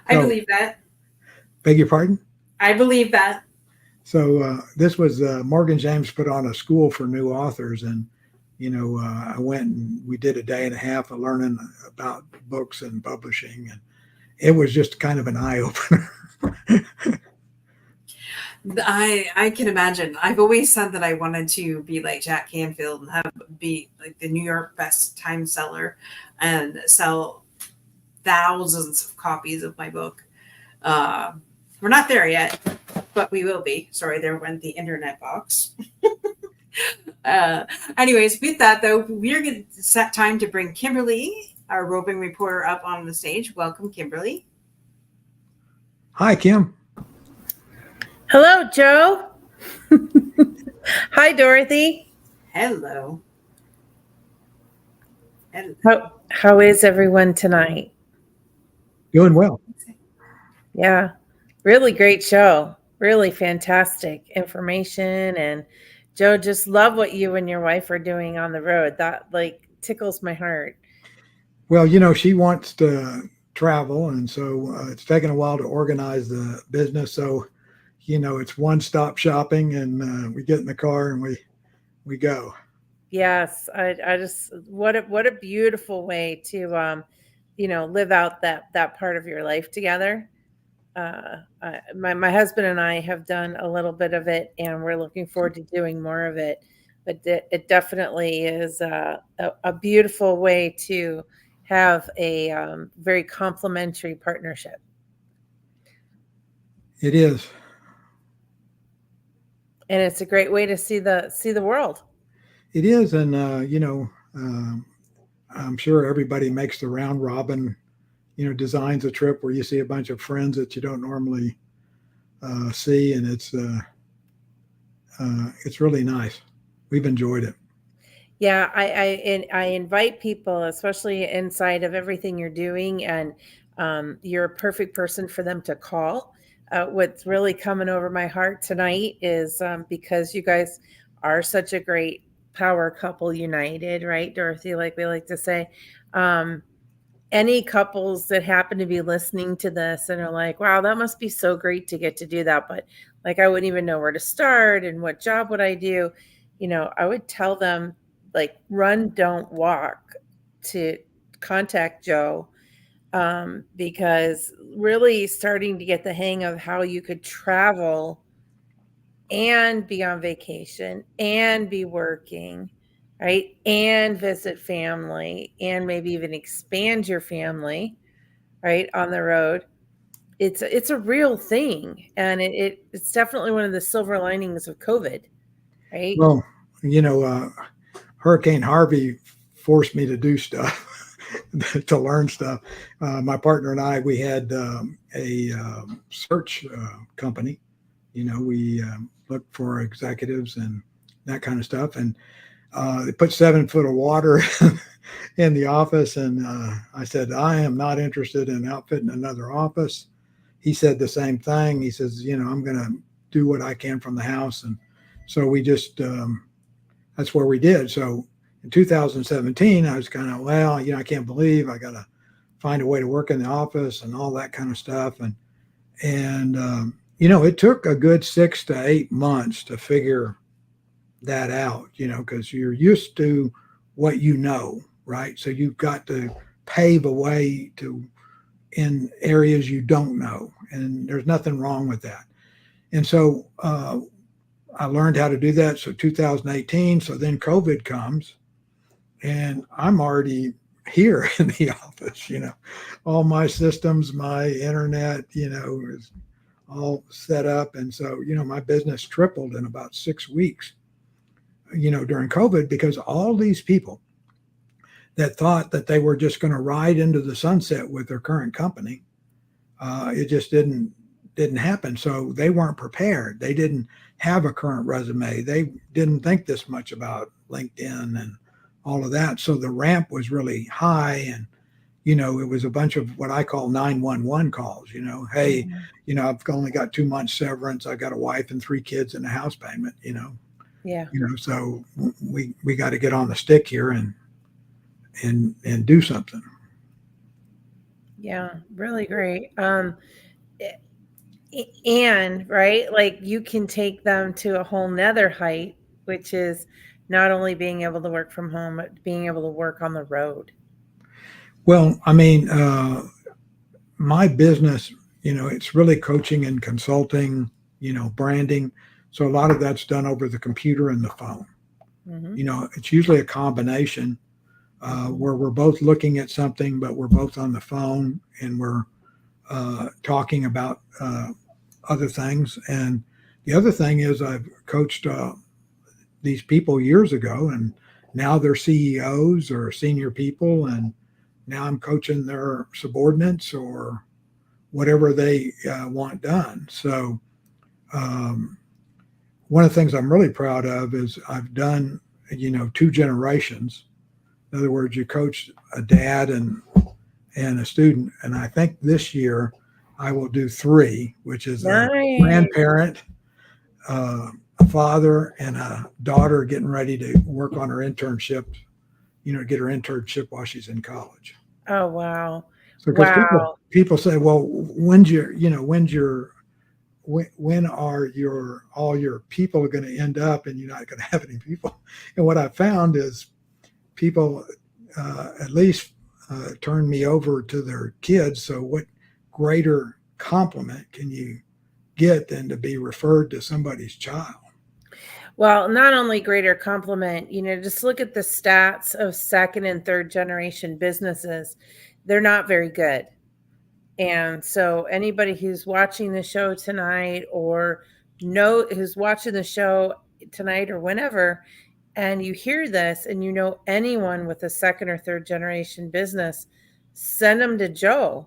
I believe that. Beg your pardon? I believe that. So this was Morgan James put on a school for new authors, and I went and we did a day and a half of learning about books and publishing, and it was just kind of an eye opener. I can imagine. I've always said that I wanted to be like Jack Canfield and be like the New York best time seller and sell thousands of copies of my book. We're not there yet, but we will be. Sorry, there went the internet box. uh, Anyways, with that though, we're going to set time to bring Kimberly, our roving reporter, up on the stage. Welcome, Kimberly. Hi, Kim. Hello, Joe. Hi, Dorothy. Hello. How is everyone tonight? Doing well. Yeah, really great show. Really fantastic information. And Joe, just love what you and your wife are doing on the road. That like tickles my heart. Well, she wants to travel, and so it's taken a while to organize the business. So, it's one-stop shopping, and we get in the car and we go. Yes, I just what a beautiful way to live out that part of your life together. My husband and I have done a little bit of it, and we're looking forward to doing more of it. But it definitely is a beautiful way to have a very complementary partnership. It is. And it's a great way to see the world. It is, and I'm sure everybody makes the round robin. Designs a trip where you see a bunch of friends that you don't normally see, and it's really nice. We've enjoyed it. Yeah, I invite people, especially inside of everything you're doing, and you're a perfect person for them to call. What's really coming over my heart tonight is because you guys are such a great power couple united, right, Dorothy? Like we like to say. Any couples that happen to be listening to this and are like, wow, that must be so great to get to do that. But like, I wouldn't even know where to start and what job would I do? I would tell them like, run, don't walk, to contact Joe, because really starting to get the hang of how you could travel and be on vacation and be working, right? And visit family and maybe even expand your family, right? On the road. It's a real thing. And it's definitely one of the silver linings of COVID, right? Well, Hurricane Harvey forced me to do stuff, to learn stuff. My partner and I, we had a search company. We looked for executives and that kind of stuff. And they put 7 foot of water in the office. And I said, I am not interested in outfitting another office. He said the same thing. He says, I'm going to do what I can from the house. And so we just, that's where we did. So in 2017, I was kind of, well, I can't believe I got to find a way to work in the office and all that kind of stuff. And it took a good 6 to 8 months to figure that out, because you're used to what right? So you've got to pave a way in areas you don't know, and there's nothing wrong with that. And so I learned how to do that. So 2018, so then COVID comes, and I'm already here in the office. All my systems, my internet, is all set up. And so, my business tripled in about 6 weeks, during COVID, because all these people that thought that they were just going to ride into the sunset with their current company, it just didn't happen. So they weren't prepared. They didn't have a current resume. They didn't think this much about LinkedIn and all of that. So the ramp was really high, and it was a bunch of what I call 911 calls. Hey, I've only got 2 months severance. I got a wife and 3 kids and a house payment. Yeah. So we got to get on the stick here and do something. Yeah, really great. And right, like you can take them to a whole nother height, which is not only being able to work from home, but being able to work on the road. Well, I mean, my business, it's really coaching and consulting, branding. So a lot of that's done over the computer and the phone. Mm-hmm. It's usually a combination where we're both looking at something, but we're both on the phone, and we're talking about other things. And the other thing is I've coached these people years ago, and now they're CEOs or senior people, and now I'm coaching their subordinates or whatever they want done. So one of the things I'm really proud of is I've done, 2 generations. In other words, you coach a dad and a student, and I think this year I will do 3, which is a Nice. grandparent, a father, and a daughter getting ready to work on her internship, get her internship while she's in college. Oh, wow. So because Wow. people say, well, when are all your people going to end up and you're not going to have any people? And what I found is people at least turn me over to their kids. So what greater compliment can you get than to be referred to somebody's child? Well, not only greater compliment, just look at the stats of second and third generation businesses. They're not very good. And so anybody who's watching the show tonight or who's watching the show tonight or whenever, and you hear this and anyone with a second or third generation business, send them to Joe,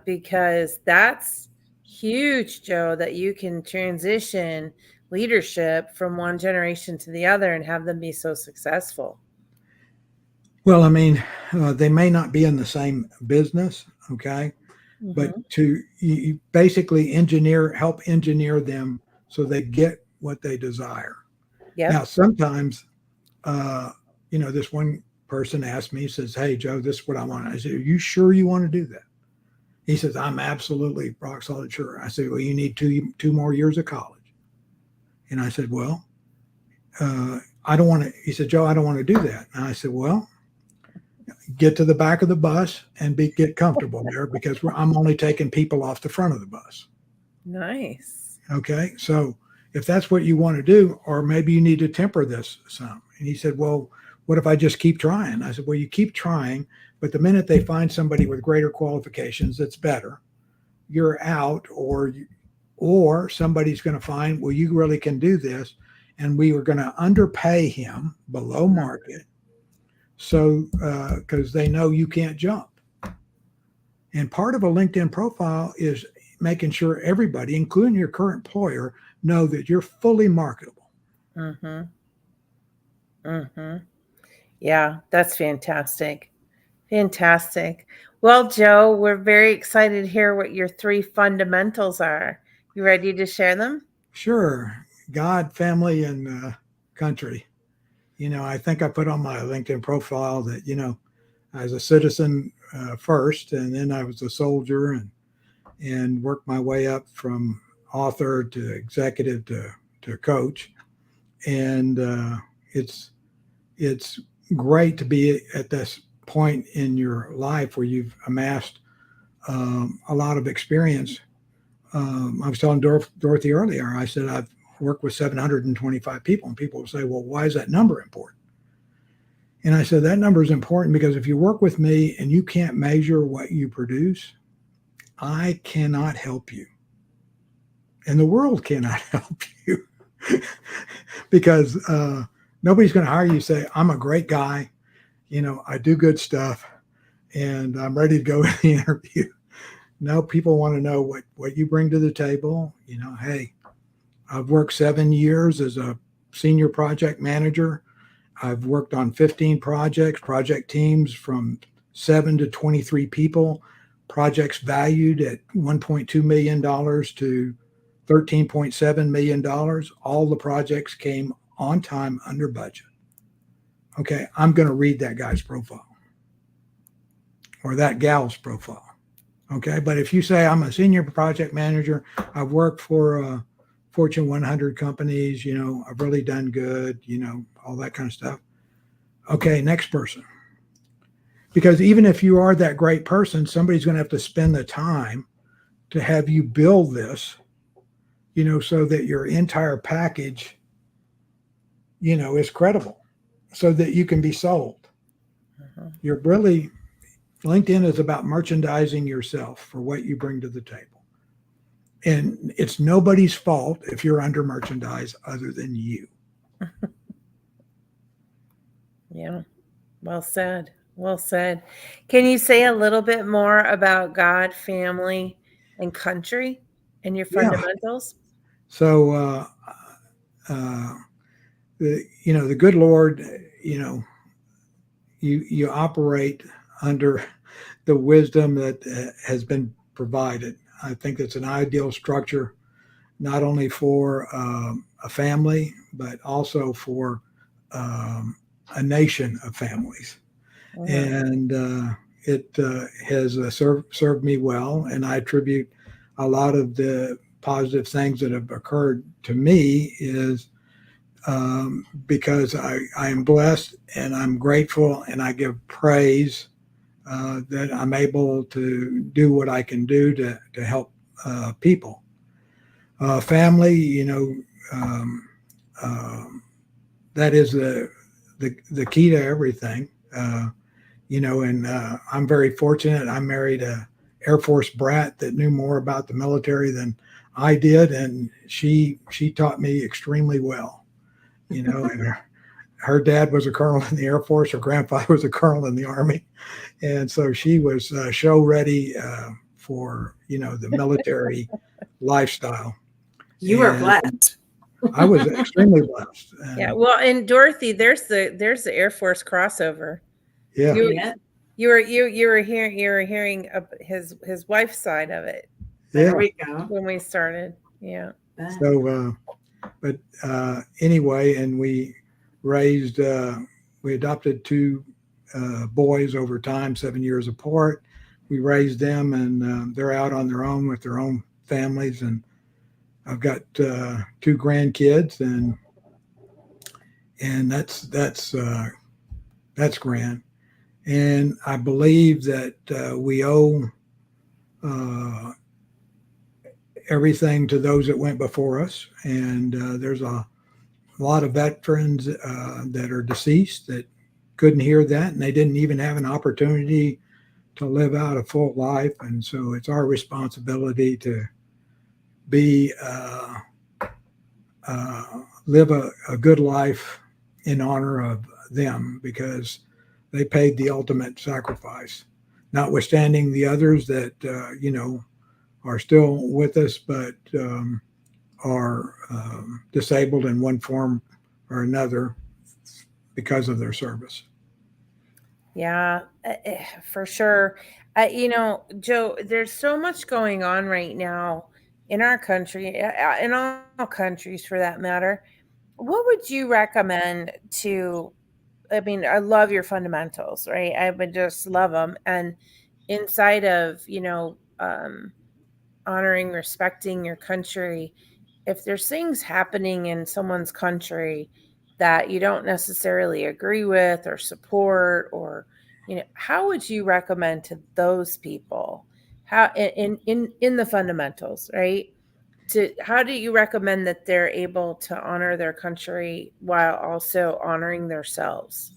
because that's huge, Joe, that you can transition leadership from one generation to the other and have them be so successful. Well, I mean, they may not be in the same business, okay, but you basically help engineer them so they get what they desire. Yep. Now, sometimes, this one person asked me, he says, "Hey, Joe, this is what I want." I said, "Are you sure you want to do that?" He says, "I'm absolutely rock solid sure." I said, "Well, you need two more years of college." And I said, "Well, I don't want to." He said, "Joe, I don't want to do that." And I said, "Well, get to the back of the bus and get comfortable there because I'm only taking people off the front of the bus." Nice. Okay, so if that's what you want to do, or maybe you need to temper this some. And he said, "Well, what if I just keep trying?" I said, "Well, you keep trying, but the minute they find somebody with greater qualifications that's better, you're out, or somebody's going to find, well, you really can do this, and we were going to underpay him below market, so because they know you can't jump." And part of a LinkedIn profile is making sure everybody, including your current employer, know that you're fully marketable. Yeah, that's fantastic. Fantastic. Well, Joe, we're very excited to hear what your 3 fundamentals are. You ready to share them? Sure. God, family, and country. I think I put on my LinkedIn profile that, I was a citizen first, and then I was a soldier and worked my way up from author to executive to coach. And it's great to be at this point in your life where you've amassed a lot of experience. I was telling Dorothy earlier, I said I've worked with 725 people, and people will say, "Well, why is that number important?" And I said, that number is important because if you work with me and you can't measure what you produce, I cannot help you. And the world cannot help you because nobody's going to hire you say, "I'm a great guy. I do good stuff and I'm ready to go in the interview." No, people want to know what you bring to the table. Hey, I've worked 7 years as a senior project manager. I've worked on 15 project teams from 7 to 23 people, projects valued at $1.2 million to $13.7 million. All the projects came on time, under budget. Okay, I'm going to read that guy's profile or that gal's profile. Okay, but if you say I'm a senior project manager, I've worked for Fortune 100 companies, I've really done good, all that kind of stuff. Okay, next person. Because even if you are that great person, somebody's going to have to spend the time to have you build this, so that your entire package, is credible, so that you can be sold. You're really, LinkedIn is about merchandising yourself for what you bring to the table. and it's nobody's fault if you're under merchandise other than you. Yeah. Well said. Well said. Can you say a little bit more about God, family, and country and your Yeah. fundamentals? So, uh, the good Lord, you operate under the wisdom that has been provided. I think it's an ideal structure, not only for a family, but also for um, a nation of families. Mhm. And it has served me well. And I attribute a lot of the positive things that have occurred to me is because I am blessed and I'm grateful and I give praise that I'm able to do what I can do to help people. Family, um, um, that is the key to everything. And I'm very fortunate. I married a Air Force brat that knew more about the military than I did, and she taught me extremely well. And her dad was a colonel in the Air Force. Her grandfather was a colonel in the Army, and so she was show ready for the military lifestyle. You are And blessed. I was extremely blessed. Yeah. And Well, and Dorothy, there's the Air Force crossover. yeah, You Yeah. you were hearing his wife's side of it yeah. There we go. when we started. Yeah. So, but anyway, and raised, we adopted two boys over time, 7 years apart. We raised them, and they're out on their own with their own families. And I've got two grandkids, and that's grand. And I believe that we owe uh, everything to those that went before us. And there's a lot of veterans that are deceased that couldn't hear that, and they didn't even have an opportunity to live out a full life. And so it's our responsibility to be live a good life in honor of them because they paid the ultimate sacrifice. Notwithstanding the others that are still with us, but are disabled in one form or another because of their service. Yeah, for sure. Joe, there's so much going on right now in our country, in all countries for that matter. What would you recommend to? I mean, I love your fundamentals, right? I would just love them. And inside of, honoring, respecting your country, if there's things happening in someone's country that you don't necessarily agree with or support, or how would you recommend to those people, how in the fundamentals, right, to how do you recommend that they're able to honor their country while also honoring themselves?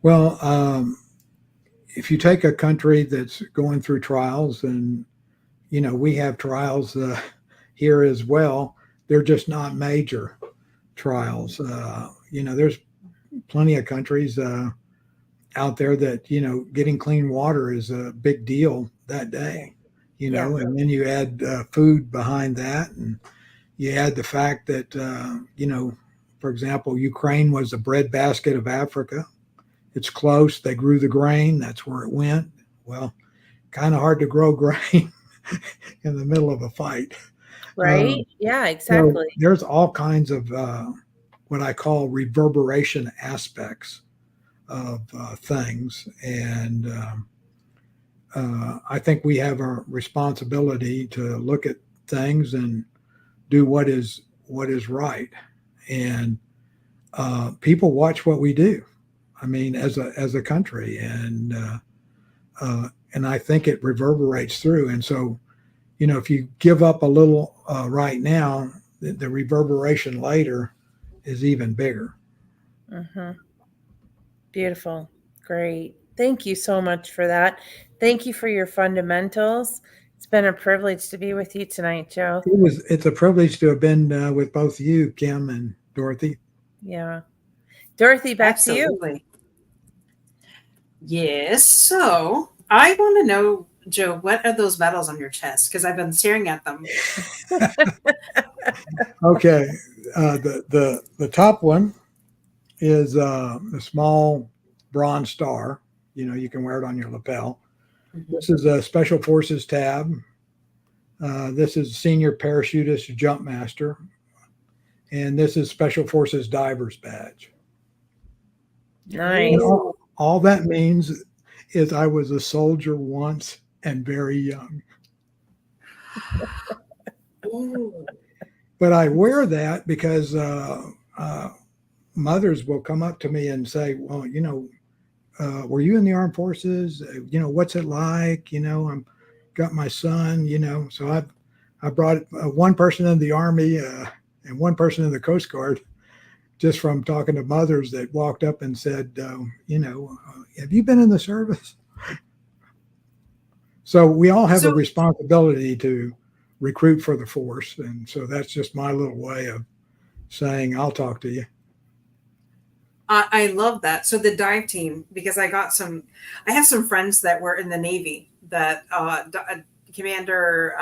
Well, if you take a country that's going through trials, and we have trials here as well, they're just not major trials. There's plenty of countries out there that getting clean water is a big deal that day. Yeah. And then you add food behind that, and you add the fact that for example, Ukraine was the breadbasket of Africa. It's close. They grew the grain. That's where it went. Well, kind of hard to grow grain in the middle of a fight. Right. Yeah, So exactly. there's all kinds of what I call reverberation aspects of things, and I think we have a responsibility to look at things and do what is right. And people watch what we do. I mean, as a country, and I think it reverberates through. And so, if you give up a little right now, the reverberation later is even bigger. Hmm. Beautiful. Great. Thank you so much for that. Thank you for your fundamentals. It's been a privilege to be with you tonight, Joe. It's a privilege to have been with both you, Kim and Dorothy. Yeah. Dorothy, back Absolutely. Yes. So I want to know, Joe, what are those medals on your chest? Because I've been staring at them. Okay, the top one is a small bronze star. You can wear it on your lapel. Mhm. This is a Special Forces tab. This is Senior Parachutist Jump Master. And this is Special Forces Divers Badge. Nice. And all that means is I was a soldier once and very young. Ooh. But I wear that because mothers will come up to me and say, well, were you in the armed forces? What's it like? I'm got my son, so I brought one person in the Army and one person in the Coast Guard just from talking to mothers that walked up and said, have you been in the service? So we all have a responsibility to recruit for the force. And so that's just my little way of saying, I'll talk to you. I love that. So the dive team, because I have some friends that were in the Navy that Commander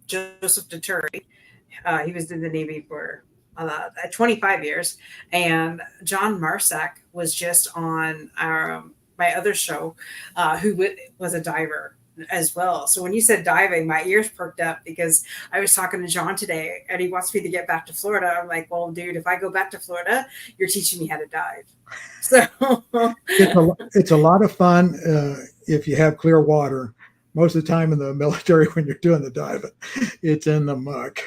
Joseph Deterry, he was in the Navy for 25 years. And John Marsack was just on my other show, who was a diver as well. So when you said diving, my ears perked up because I was talking to John today and he wants me to get back to Florida. I'm like, well, dude, if I go back to Florida, you're teaching me how to dive. So it's a lot of fun if you have clear water. Most of the time in the military, when you're doing the diving, it's in the muck.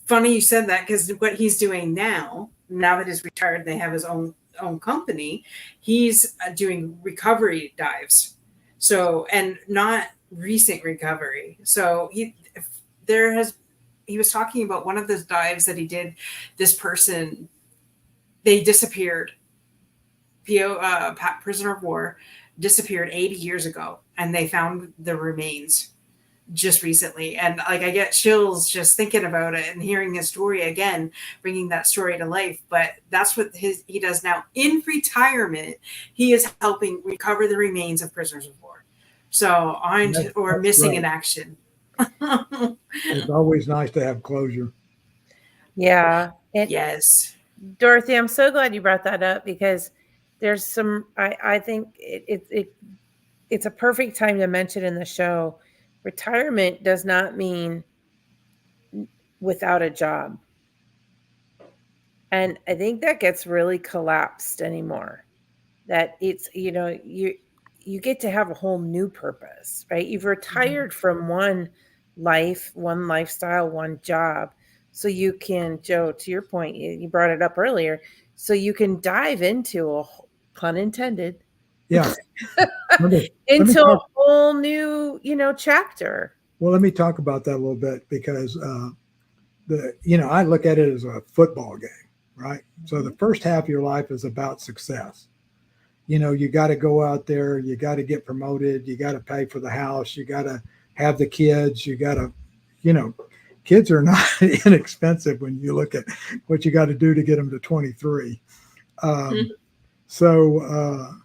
Funny you said that, because what he's doing now that he's retired, they have his own company. He's doing recovery dives. So, and not recent recovery. So he was talking about one of those dives that he did. This person, they disappeared. Prisoner of war, disappeared 80 years ago, and they found the remains just recently. And like, I get chills just thinking about it and hearing his story again, bringing that story to life. But that's what he does now in retirement. He is helping recover the remains of prisoners of war. So or missing in action. It's always nice to have closure. Yeah. Yes. Dorothy, I'm so glad you brought that up, because there's some, I think it's a perfect time to mention in the show, retirement does not mean without a job. And I think that gets really collapsed anymore, that it's, you get to have a whole new purpose, right? You've retired from one life, one lifestyle, one job. So you can, Joe, to your point, you brought it up earlier, so you can dive into a, pun intended, yeah, into a whole new, chapter. Well, let me talk about that a little bit, because I look at it as a football game, right? So the first half of your life is about success. You got to go out there, you got to get promoted, you got to pay for the house, you got to have the kids, you got to, kids are not inexpensive when you look at what you got to do to get them to 23. So,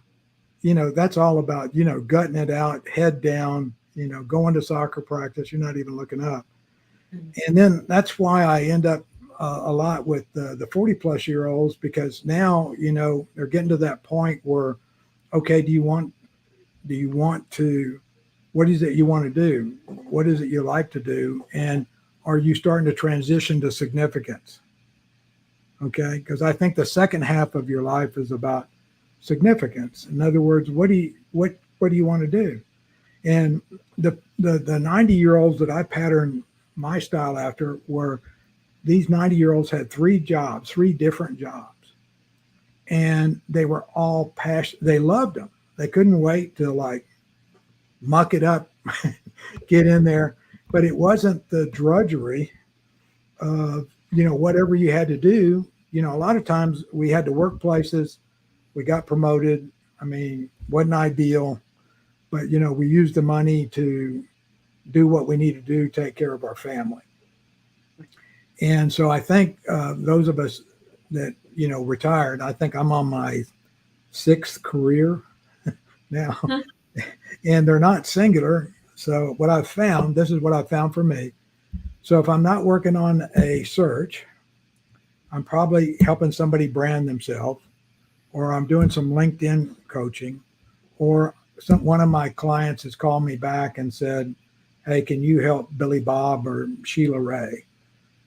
that's all about, gutting it out, head down, going to soccer practice, you're not even looking up. And then that's why I end up a lot with the 40 plus year olds, because now, they're getting to that point where, okay, do you want to, what is it you want to do? What is it you like to do? And are you starting to transition to significance? Okay. Because I think the second half of your life is about significance. In other words, what do you want to do? And the 90-year-olds that I patterned my style after were, these 90-year-olds had three different jobs, and they were all passionate. They loved them. They couldn't wait to like muck it up, get in there. But it wasn't the drudgery of, whatever you had to do. A lot of times we had to work places, we got promoted. I mean, wasn't ideal, but we use the money to do what we need to do, take care of our family. And so I think those of us that retired, I think I'm on my 6th career now, and they're not singular. So what I've found, this is what I've found for me. So if I'm not working on a search, I'm probably helping somebody brand themselves, or I'm doing some LinkedIn coaching, or one of my clients has called me back and said, hey, can you help Billy Bob or Sheila Ray,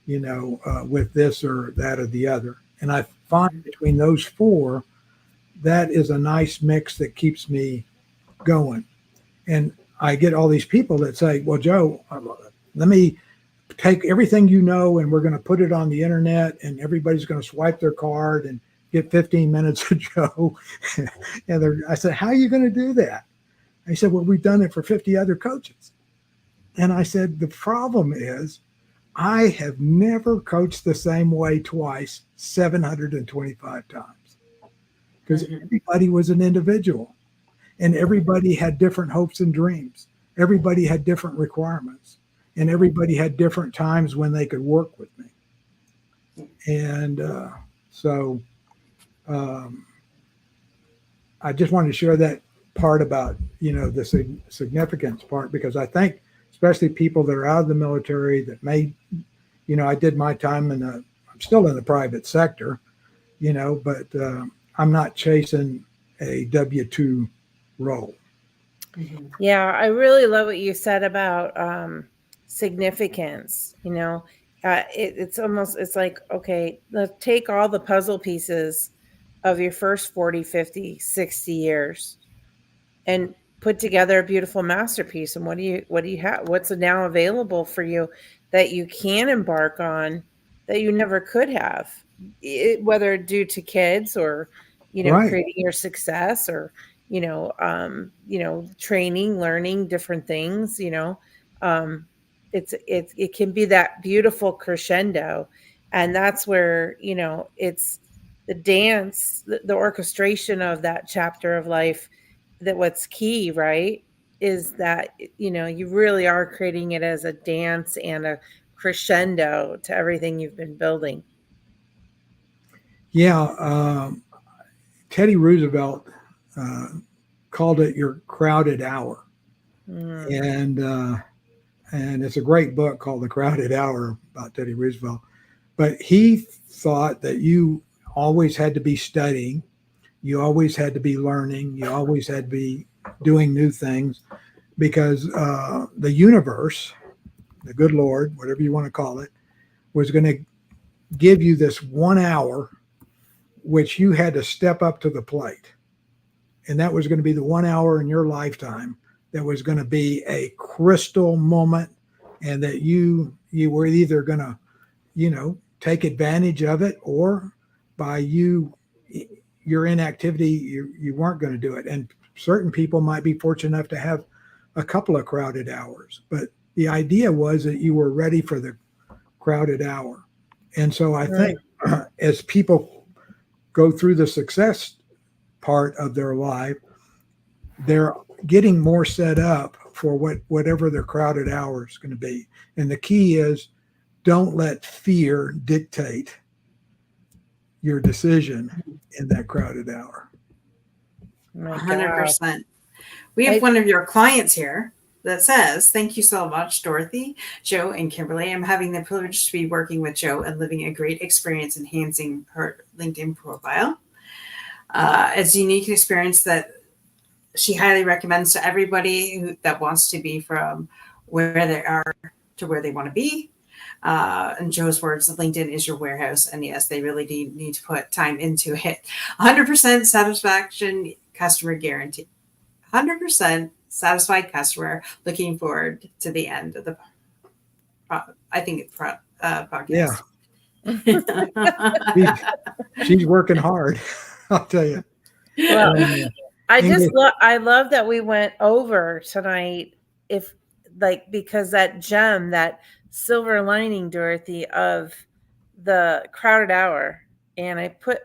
with this or that or the other. And I find between those 4, that is a nice mix that keeps me going. And I get all these people that say, well, Joe, let me take everything and we're going to put it on the internet, and everybody's going to swipe their card and get 15 minutes of Joe. And I said, how are you going to do that? And he said, well, we've done it for 50 other coaches. And I said, the problem is I have never coached the same way twice, 725 times, because everybody was an individual, and everybody had different hopes and dreams. Everybody had different requirements, and everybody had different times when they could work with me. And so I just wanted to share that part about, the significance part, because I think especially people that are out of the military that may, I did my time I'm still in the private sector, but I'm not chasing a W-2 role. Yeah, I really love what you said about significance. It's like, okay, let's take all the puzzle pieces of your first 40, 50, 60 years and put together a beautiful masterpiece. And what do you have? What's now available for you that you can embark on that you never could have, whether due to kids or, Right. creating your success, or, training, learning different things, it can be that beautiful crescendo. And that's where, it's the dance, the orchestration of that chapter of life, that what's key, right, is that, you really are creating it as a dance and a crescendo to everything you've been building. Yeah. Teddy Roosevelt called it your crowded hour. And it's a great book called The Crowded Hour about Teddy Roosevelt. But he thought that you always had to be studying, you always had to be learning, you always had to be doing new things, because the universe, the good Lord, whatever you want to call it, was going to give you this 1 hour which you had to step up to the plate. And that was going to be the 1 hour in your lifetime that was going to be a crystal moment, and that you were either going to, take advantage of it, or by your inactivity, you weren't going to do it. And certain people might be fortunate enough to have a couple of crowded hours, but the idea was that you were ready for the crowded hour. And so I think as people go through the success part of their life, they're getting more set up for whatever their crowded hour is going to be. And the key is, don't let fear dictate your decision in that crowded hour. 100%. We have one of your clients here that says, thank you so much, Dorothy, Joe, and Kimberly. I'm having the privilege to be working with Joe and living a great experience enhancing her LinkedIn profile. It's a unique experience that she highly recommends to everybody that wants to be from where they are to where they want to be. In Joe's words, LinkedIn is your warehouse. And yes, they really need to put time into it. 100% satisfaction customer guarantee. 100% satisfied customer. Looking forward to the end of the podcast. Yeah. She's working hard. I'll tell you. Well, I love that we went over tonight, because that gem, that silver lining, Dorothy, of the crowded hour, and I put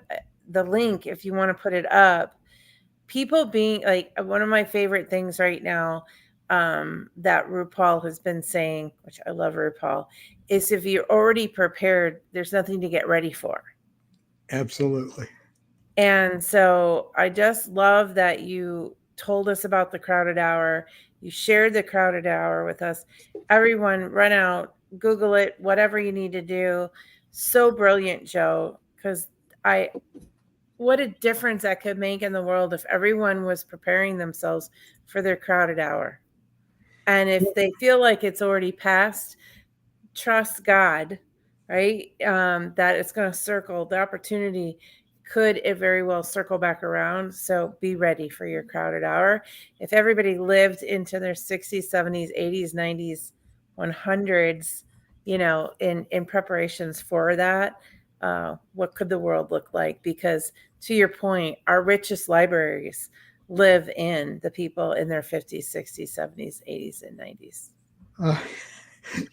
the link if you want to put it up. people being like, one of my favorite things right now, that RuPaul has been saying, which I love RuPaul, is if you're already prepared, there's nothing to get ready for. Absolutely. And so I just love that you told us about the crowded hour. You shared the crowded hour with us. Everyone, run out, Google it, whatever you need to do. So brilliant, Joe, because what a difference that could make in the world if everyone was preparing themselves for their crowded hour. And if they feel like it's already passed, trust God, right? That it's going to circle. The opportunity could it very well circle back around. So be ready for your crowded hour. If everybody lived into their 60s, 70s, 80s, 90s, 100s, in preparations for that, what could the world look like? Because to your point, our richest libraries live in the people in their 50s, 60s, 70s, 80s, and 90s. Uh,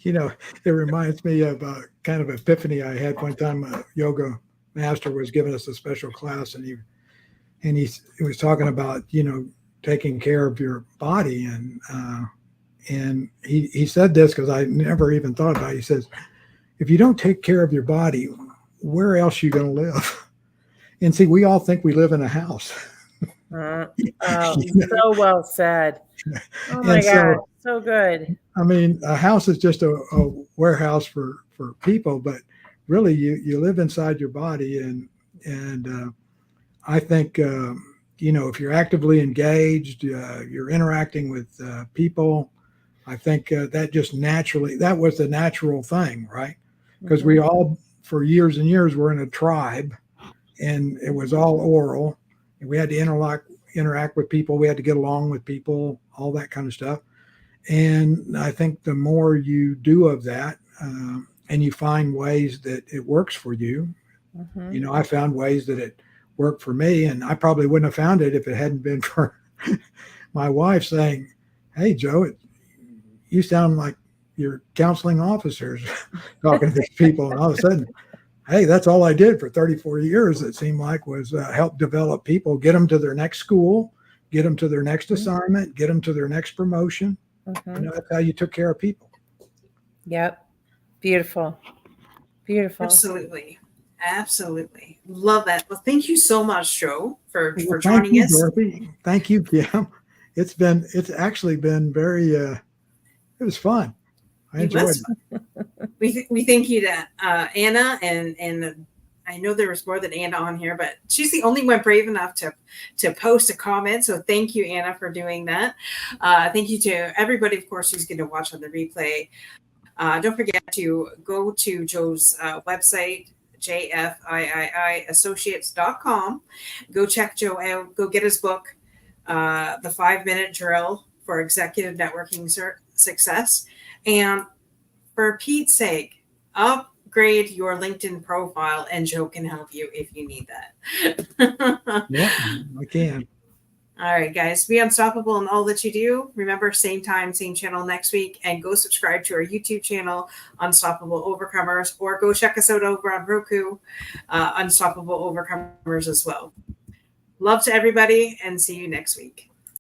it reminds me of a kind of epiphany I had one time. A yoga master was giving us a special class, and he was talking about taking care of your body, and he said this because I never even thought about it. He says, if you don't take care of your body, where else are you going to live? And see, we all think we live in a house. So well said. Oh my God, so good. I mean, a house is just a warehouse for people, but really you live inside your body, and I think if you're actively engaged, you're interacting with people. I think that was the natural thing, right? Because we all, for years and years, were in a tribe, and it was all oral, and we had to interact with people. We had to get along with people, all that kind of stuff. And I think the more you do of that, and you find ways that it works for you, I found ways that it worked for me, and I probably wouldn't have found it if it hadn't been for my wife saying, "Hey, Joe, you sound like you're counseling officers talking to these people." And all of a sudden, hey, that's all I did for 34 years. It seemed like was help develop people, get them to their next school, get them to their next assignment, get them to their next promotion. That's how you took care of people. Yep. Beautiful. Absolutely. Love that. Well, thank you so much, Joe, for joining us. Dorothy. Thank you, Kim. It's actually been very it was fun. I enjoyed it. We thank you to Anna, and I know there was more than Anna on here, but she's the only one brave enough to post a comment. So thank you, Anna, for doing that. Thank you to everybody, of course, who's going to watch on the replay. Don't forget to go to Joe's website, jfiiiassociates.com. Go check Joe out. Go get his book, The 5-Minute Drill for Executive Networking Success. And for Pete's sake, upgrade your LinkedIn profile, and Joe can help you if you need that. Yeah, I can. All right, guys, be unstoppable in all that you do. Remember, same time, same channel next week, and go subscribe to our YouTube channel, Unstoppable Overcomers, or go check us out over on Roku, Unstoppable Overcomers as well. Love to everybody, and see you next week.